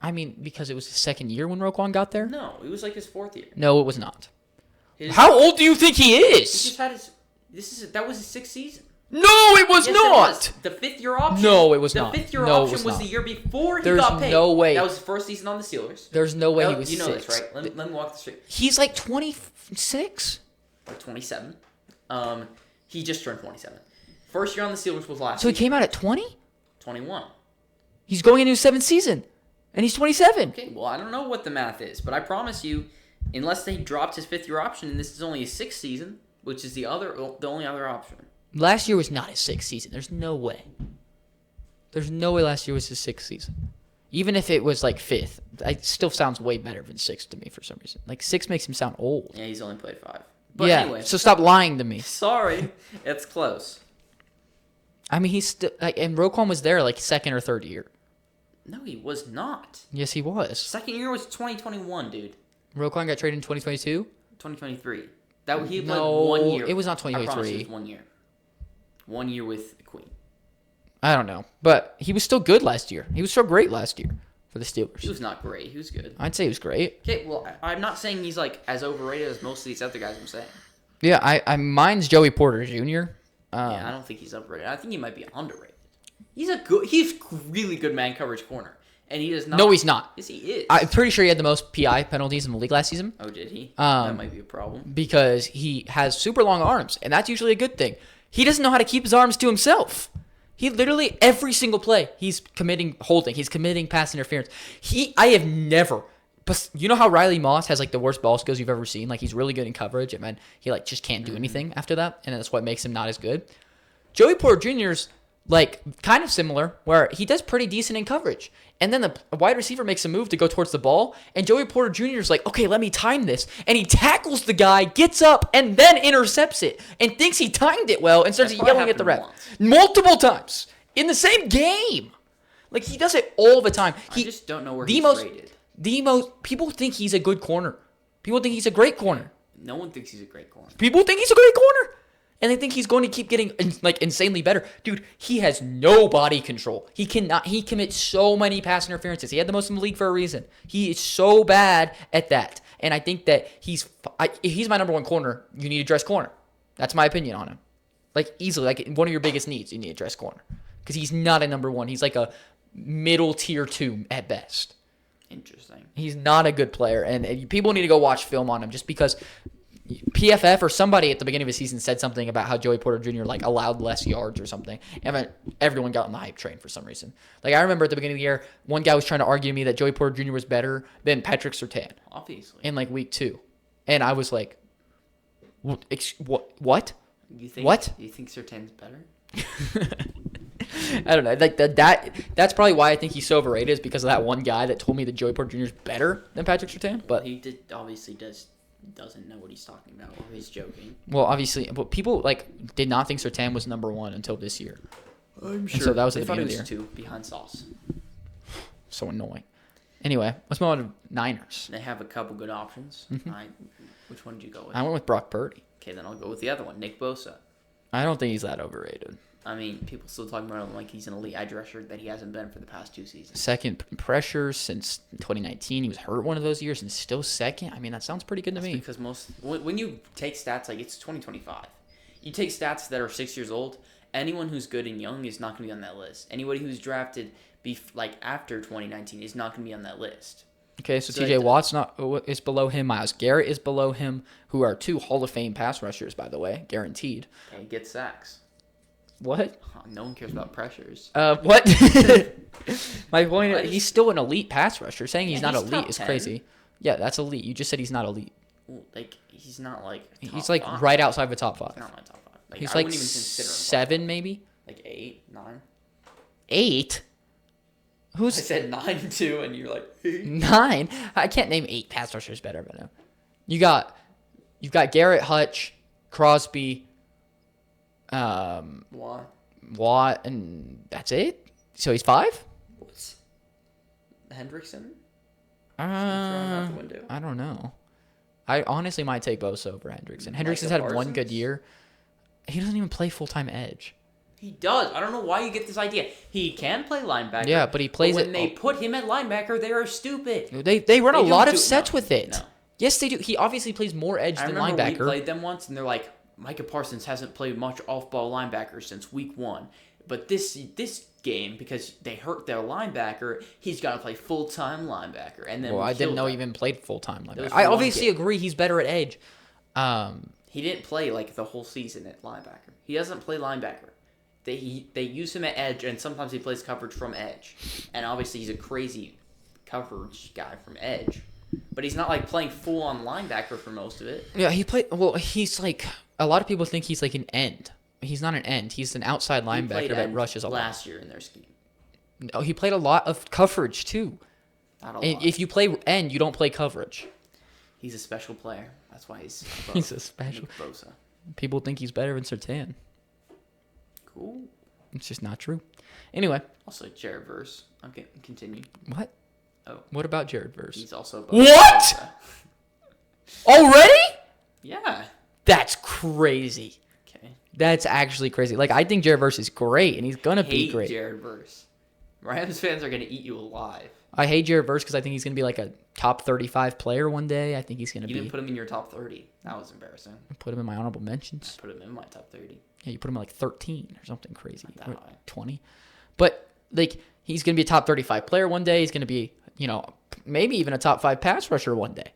I mean, because it was his second year when Roquan got there? No, it was like his 4th year. No, it was not. How old do you think he is? He just had that was his 6th season. No, it was Yes, not. It was. The 5th year option. No, it was not. The 5th year No, it option was the year before he There's got paid. no way. That was his first season on the Steelers. There's no way he was You know 6. this, right? Let me walk the street. He's like 26. Or 27. He just turned 27. First year on the Steelers was last So he season. came out at 20? 21. He's going into his 7th season, and he's 27. Okay, well, I don't know what the math is, but I promise you, unless they dropped his 5th year option, and this is only his 6th season, which is the only other option. Last year was not his 6th season. There's no way. There's no way last year was his 6th season. Even if it was like 5th, it still sounds way better than 6th to me for some reason. Like 6 makes him sound old. Yeah, he's only played 5. But yeah, anyway. so stop lying to me. Sorry, it's close. I mean, he's still and Roquan was there like 2nd or 3rd year. No, he was not. Yes, he was. 2nd year was 2021, dude. Roquan got traded in 2022? 2023. He played No, 1 year. it was not I promise 2023. it was 1 year. 1 year with Queen. I don't know. But he was still good last year. He was so great last year for the Steelers. He was not great. He was good. I'd say he was great. Okay, well, I'm not saying he's like as overrated as most of these other guys I'm saying. Yeah, mine's Joey Porter Jr. Yeah, I don't think he's overrated. I think he might be underrated. He's really good man coverage corner. And he does not. No, he's not. Yes, he is. I'm pretty sure he had the most PI penalties in the league last season. Oh, did he? That might be a problem. Because he has super long arms, and that's usually a good thing. He doesn't know how to keep his arms to himself. He literally, every single play, he's committing holding. He's committing pass interference. I have never... You know how Riley Moss has like the worst ball skills you've ever seen? Like he's really good in coverage, and man, he like just can't do anything after that, and that's what makes him not as good. Joey Porter Jr.'s like kind of similar, where he does pretty decent in coverage. And then the wide receiver makes a move to go towards the ball, and Joey Porter Jr. is like, okay, let me time this. And he tackles the guy, gets up, and then intercepts it, and thinks he timed it well, and starts yelling at the ref. Multiple times in the same game. Like, he does it all the time. I just don't know where he's rated. People think he's a good corner. People think he's a great corner. No one thinks he's a great corner. People think he's a great corner. And they think he's going to keep getting, like, insanely better. Dude, he has no body control. He commits so many pass interferences. He had the most in the league for a reason. He is so bad at that. And I think that if he's my number one corner, you need to dress corner. That's my opinion on him. Like, easily. Like, one of your biggest needs, you need to dress corner. Because he's not a number one. He's like a middle tier 2 at best. Interesting. He's not a good player. And people need to go watch film on him just because PFF or somebody at the beginning of the season said something about how Joey Porter Jr. like allowed less yards or something. And everyone got on the hype train for some reason. Like, I remember at the beginning of the year, one guy was trying to argue to me that Joey Porter Jr. was better than Patrick Surtain. Obviously. In like week 2. And I was like, what? You think, what? You think Surtain's better? I don't know. Like that's probably why I think he's so overrated, is because of that one guy that told me that Joey Porter Jr. is better than Patrick Surtain. But he doesn't know what he's talking about, or he's joking. Well, obviously, but people like did not think Surtain was number 1 until this year. I'm sure. And so that was at the beginning beginning of the year. 2 behind Sauce. So annoying. Anyway, let's move on to Niners. They have a couple good options. Which one did you go with? I went with Brock Purdy. Okay, then I'll go with the other one, Nick Bosa. I don't think he's that overrated. I mean, people still talking about him like he's an elite edge rusher that he hasn't been for the past 2 seasons. Second pressure since 2019. He was hurt one of those years and still second. I mean, that sounds pretty good to me. Because when you take stats, like, it's 2025. You take stats that are 6 years old, anyone who's good and young is not going to be on that list. Anybody who's drafted after 2019 is not going to be on that list. Okay, so TJ Watt's is below him. Myles Garrett is below him, who are 2 Hall of Fame pass rushers, by the way, guaranteed. Okay, get sacks. What? No one cares about pressures. What? My point is, he's still an elite pass rusher. Saying he's not elite is crazy. Yeah, that's elite. You just said he's not elite. Well, like, he's not like top he's like 5. right outside the top 5. He's not my top 5. Like, he's I like wouldn't even consider him 7 maybe. Like 8, 9. 8? I said 9 too, and you're like 8. 9? I can't name 8 pass rushers better, but no. You've got Garrett, Hutch, Crosby, Watt, and that's it. So he's 5. What's Hendrickson? I don't know. I honestly might take Bosa over Hendrickson. Hendrickson's had one good year. He doesn't even play full-time edge. He does. I don't know why you get this idea. He can play linebacker. Yeah, but he plays when they put him at linebacker, they are stupid. They run a lot of sets with it. No. Yes, they do. He obviously plays more edge than linebacker. I remember we played them once, and they're like, Micah Parsons hasn't played much off-ball linebacker since week 1. But this game, because they hurt their linebacker, he's got to play full-time linebacker. And then I didn't know he even played fulltime linebacker. I I obviously agree he's better at edge. He didn't play like the whole season at linebacker. He doesn't play linebacker. They use him at edge, and sometimes he plays coverage from edge. And obviously he's a crazy coverage guy from edge. But he's not like playing full-on linebacker for most of it. Yeah, he's like, a lot of people think he's like an end. He's not an end. He's an outside linebacker that rushes a lot. Last year in their scheme. No, he played a lot of coverage too. Not a lot. If you play end, you don't play coverage. He's a special player. That's why he's above He's a special. Nick Bosa. People think he's better than Surtain. Cool. It's just not true. Anyway. Also, Jared Verse. Okay, continue. What? Oh. What about Jared Verse? He's also above What? Bosa. Already? Yeah. That's crazy. Okay. That's actually crazy. Like, I think Jared Verse is great, and he's gonna be great. Jared Verse. Rams fans are gonna eat you alive. I hate Jared Verse because I think he's gonna be like a top 35 player one day. I think he's gonna be. You didn't put him in your top 30. That was embarrassing. Put him in my honorable mentions. I put him in my top 30. Yeah, you put him at like 13 or something crazy. Not that high. 20. But, like, he's going to be a top 35 player one day. He's going to be, maybe even a top 5 pass rusher one day.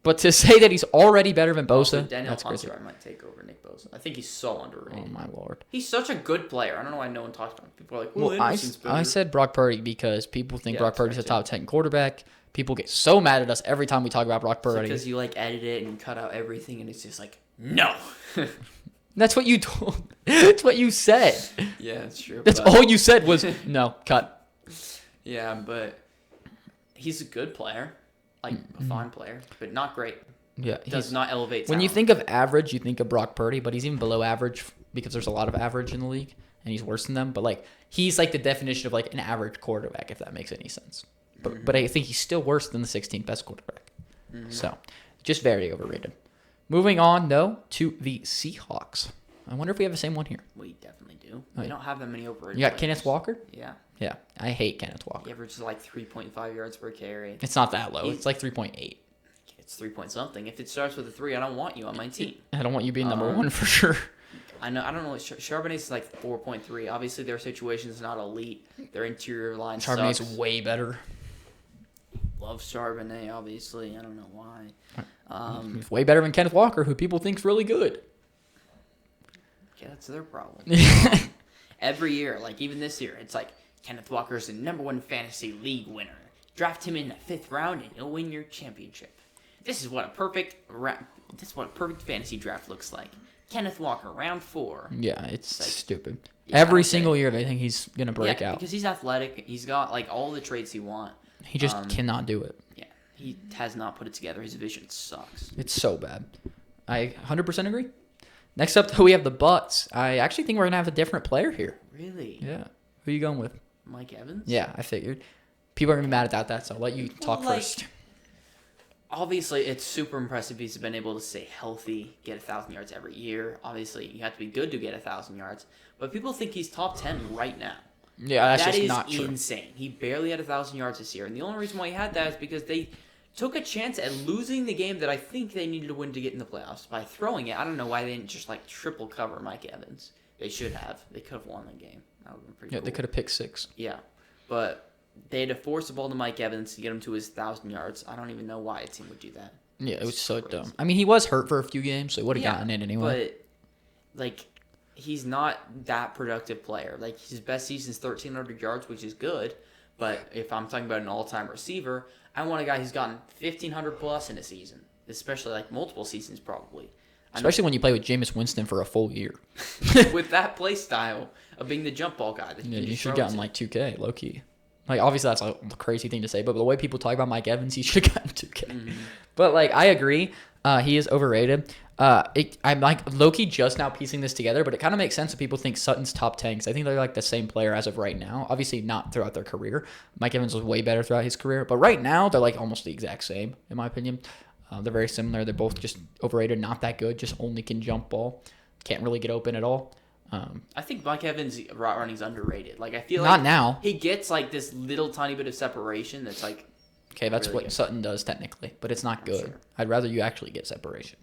But to say that he's already better than Bosa, Daniel that's crazy. Hunter, I might take over Nick Bosa. I think he's so underrated. Oh, my Lord. He's such a good player. I don't know why no one talks about him. People are like, well, I said Brock Purdy because people think Brock Purdy's a fair top 10 quarterback. People get so mad at us every time we talk about Brock Purdy. Because you, edit it and cut out everything, and it's just like, no. That's what you told. That's what you said. Yeah, that's true. That's all you said was no, cut. Yeah, but he's a good player, like a fine player, but not great. Yeah, Does not elevate. When you talent. think of average, you think of Brock Purdy, but he's even below average because there's a lot of average in the league, and he's worse than them. But like he's like the definition of like an average quarterback, if that makes any sense. But I think he's still worse than the 16th best quarterback. So just very overrated. Moving on though to the Seahawks. I wonder if we have the same one here. We definitely do. We don't have that many overrated. You got players. Kenneth Walker? Yeah. Yeah, I hate Kenneth Walker. He averages like 3.5 yards per carry. It's not that low. It's like 3.8. It's 3 point something. If it starts with a 3, I don't want you on my team. I don't want you being number one for sure. I know. I don't know. Charbonnet's like 4.3. Obviously, their situation is not elite. Their interior line Charbonnet's sucks. way better. Love Charbonnet, obviously. I don't know why. He's way better than Kenneth Walker, who people think's really good. Yeah, that's their problem. Every year, like even this year, it's like Kenneth Walker's the #1 fantasy league winner. Draft him in the 5th round, and he'll win your championship. This is what a perfect fantasy draft looks like. Kenneth Walker, round 4. Yeah, it's like, stupid. Yeah, Every single year, they think he's gonna break out because he's athletic. He's got like all the traits you want. He just cannot do it. Yeah, he has not put it together. His vision sucks. It's so bad. I 100% agree. Next up, though, we have the Bucks. I actually think we're gonna have a different player here. Really? Yeah. Who are you going with? Mike Evans? Yeah, I figured. People are gonna be mad about that, so I'll let you talk first. Obviously, it's super impressive he's been able to stay healthy, get 1,000 yards every year. Obviously, you have to be good to get 1,000 yards. But people think he's top 10 right now. Yeah, that's That just is not true. insane. He barely had 1,000 yards this year. And the only reason why he had that is because they took a chance at losing the game that I think they needed to win to get in the playoffs by throwing it. I don't know why they didn't just like triple cover Mike Evans. They should have. They could have won the game. That would have been pretty cool. They could have picked 6. Yeah. But they had to force the ball to Mike Evans to get him to his 1,000 yards. I don't even know why a team would do that. Yeah, it was so crazy. dumb. I mean, he was hurt for a few games, so he would have gotten it anyway. But, like, he's not that productive player. Like, his best season is 1,300 yards, which is good. But if I'm talking about an all-time receiver, I want a guy who's gotten 1,500 plus in a season, especially, like, multiple seasons probably. Especially when you play with Jameis Winston for a full year. With that play style of being the jump ball guy. That You should have gotten, like, 2K, low-key. Like, obviously, that's a crazy thing to say, but the way people talk about Mike Evans, he should have gotten 2K. Mm-hmm. But, like, I agree. He is overrated. I'm, like, low-key just now piecing this together, but it kind of makes sense if people think Sutton's top 10, because I think they're, like, the same player as of right now. Obviously, not throughout their career. Mike Evans was way better throughout his career. But right now, they're, like, almost the exact same, in my opinion. They're very similar. They're both just overrated, not that good, just only can jump ball. Can't really get open at all. I think Mike Evans' route running is underrated. Like I feel not like now. He gets like this little tiny bit of separation that's like okay, that's really what good. Sutton does technically, but it's not good. Sure. I'd rather you actually get separation.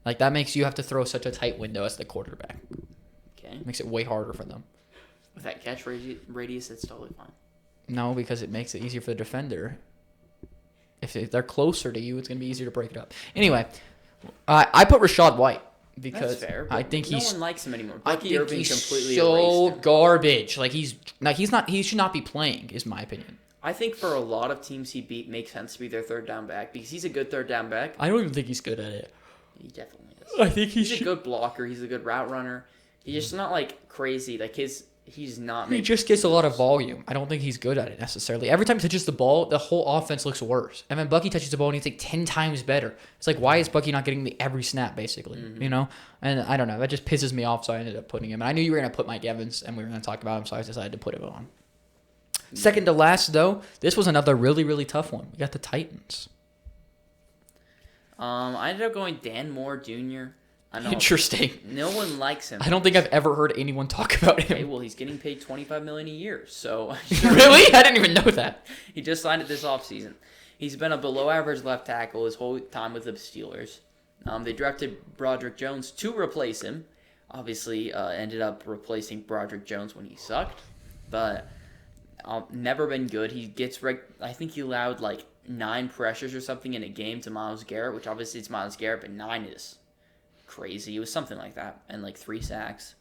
Like that makes you have to throw such a tight window as the quarterback. Okay. Makes it way harder for them. With that catch radius, it's totally fine. No, because it makes it easier for the defender. If they're closer to you, it's going to be easier to break it up. Anyway, I put Rashad White because That's fair. I think no he's one likes him anymore. I Bucky think Irving he's completely so erased him. garbage. Like he's not. He should not be playing. Is my opinion. I think for a lot of teams he beat makes sense to be their third down back because he's a good third down back. I don't even think he's good at it. He definitely is. I think He's a good blocker. He's a good route runner. He's just not like crazy. Like he's not. He just gets a lot of volume. I don't think he's good at it necessarily. Every time he touches the ball, the whole offense looks worse. And then Bucky touches the ball and he's like 10 times better. It's like, why is Bucky not getting the every snap, basically? Mm-hmm. You know? And I don't know. That just pisses me off, so I ended up putting him. And I knew you were going to put Mike Evans, and we were going to talk about him, so I decided to put him on. Second to last, though, this was another really, really tough one. We got the Titans. I ended up going Dan Moore Jr. I know Interesting. no one likes him. I don't think I've ever heard anyone talk about him. Okay, well, he's getting paid $25 million a year, so Really? I didn't even know that. He just signed it this offseason. He's been a below-average left tackle his whole time with the Steelers. They drafted Broderick Jones to replace him. Obviously, ended up replacing Broderick Jones when he sucked, but never been good. He gets I think he allowed like 9 pressures or something in a game to Myles Garrett, which obviously it's Myles Garrett, but 9 is crazy. It was something like that, and like 3 sacks.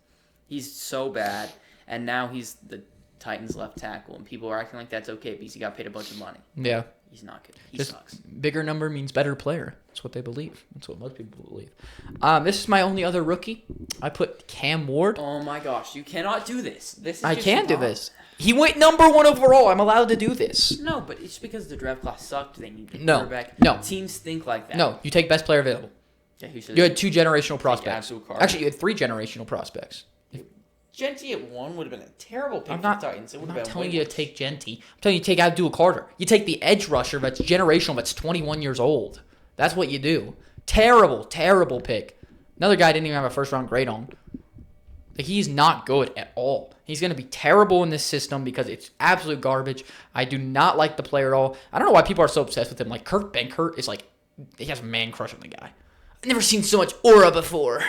He's so bad, and now he's the Titans left tackle, and people are acting like that's okay because he got paid a bunch of money. Yeah. He's not good. He Just sucks. bigger number means better player. That's what they believe. That's what most people believe. This is my only other rookie. I put Cam Ward. Oh my gosh, you cannot do this. This is I just can do wrong. this. He went number 1 overall. I'm allowed to do this. No, but it's because the draft class sucked. They need a No, quarterback. no. Teams think like that. No, you take best player available. Yeah, who should You had 2 generational prospects. absolute card. Actually, you had 3 generational prospects. Genty at 1 would have been a terrible pick I'm for not, the Titans. It I'm would not have been telling way you to worse. take Genty. I'm telling you to take Abdul Carter. You take the edge rusher that's generational, that's 21 years old. That's what you do. Terrible, terrible pick. Another guy didn't even have a first-round grade on. Like, he's not good at all. He's going to be terrible in this system because it's absolute garbage. I do not like the player at all. I don't know why people are so obsessed with him. Like, Kurt Benkert is like, he has a man crush on the guy. I've never seen so much aura before.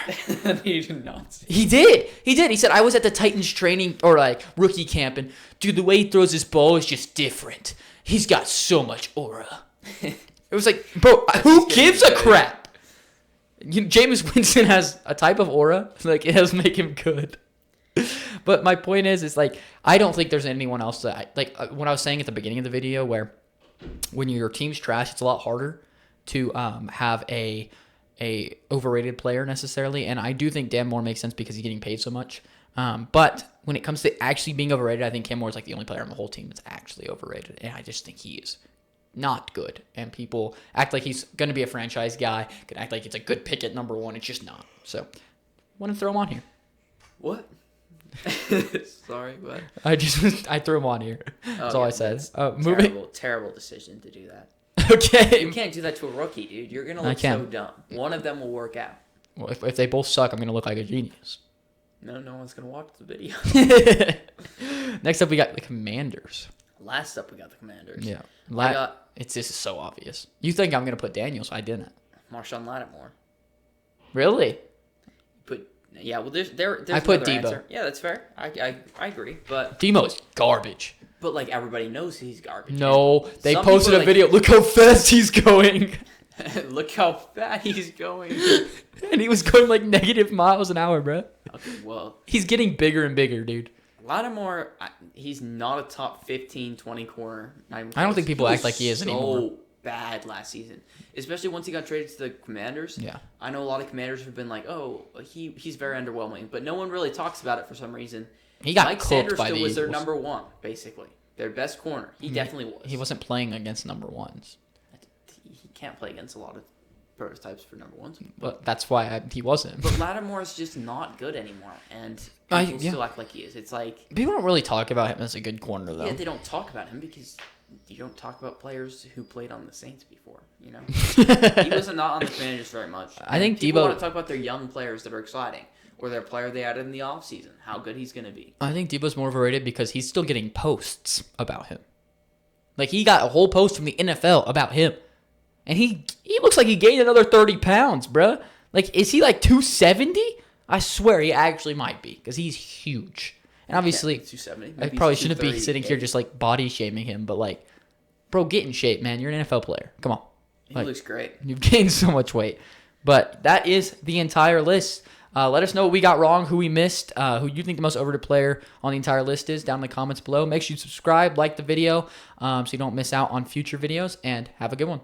He did not. He did. He did. He said, I was at the Titans training or like rookie camp, and dude, the way he throws his ball is just different. He's got so much aura. It was like, bro, who gives a crap? Jameis Winston has a type of aura. Like, it does make him good. But my point is like, I don't think there's anyone else that, when I was saying at the beginning of the video, where when your team's trash, it's a lot harder to have a overrated player necessarily, and I do think Dan Moore makes sense because he's getting paid so much. But when it comes to actually being overrated, I think Cam Moore is like the only player on the whole team that's actually overrated, and I just think he is not good. And people act like he's going to be a franchise guy, can act like it's a good pick at number 1. It's just not. So, want to throw him on here. What? Sorry, but I threw him on here. That's all I said. Moving. Terrible decision to do that. Okay. You can't do that to a rookie, dude. You're gonna I look can. so dumb. One of them will work out. Well, if they both suck, I'm going to look like a genius. No one's gonna watch the video. Next up, we got the Commanders. Last up, we got the Commanders. Yeah. I got This is so obvious. You think I'm going to put Daniels. I didn't. Marshawn Lattimore. Really? Yeah, well, there's I put another Debo. answer. Yeah, that's fair. I agree, but Demo's garbage. like everybody knows he's garbage. No, they Some posted people a video. Look how fast he's going. Look how fast he's going. And he was going like negative miles an hour, bro. Okay, well, He's getting bigger and bigger, dude. Lattimore, he's not a top 15, 20 corner. I don't think people act like he is anymore. So bad last season, especially once he got traded to the Commanders. Yeah. I know a lot of Commanders have been like, oh, he's very underwhelming, but no one really talks about it for some reason. He got Mike cooked Sanders by still the was their Eagles. number 1, basically. Their best corner. He definitely was. He wasn't playing against number 1s. He can't play against a lot of prototypes for number 1s. But that's why he wasn't. But Lattimore is just not good anymore, and people still act like he is. It's like, People don't really talk about him as a good corner, though. yeah, they don't talk about him because you don't talk about players who played on the Saints before, you know? He wasn't not on the Commanders very much. I think people Debo- want to talk about their young players that are exciting, or their player they added in the offseason, how good he's going to be. I think Debo's more overrated because he's still getting posts about him. Like, he got a whole post from the NFL about him. And he looks like he gained another 30 pounds, bruh. Like, is he like 270? I swear he actually might be because he's huge. And obviously, 270. I Maybe probably he's shouldn't be 230, sitting here just like body shaming him, but like, bro, get in shape, man. You're an NFL player. Come on. He Like, looks great. you've gained so much weight. But that is the entire list. Let us know what we got wrong, who we missed, who you think the most overrated player on the entire list is down in the comments below. Make sure you subscribe, like the video so you don't miss out on future videos, and have a good one.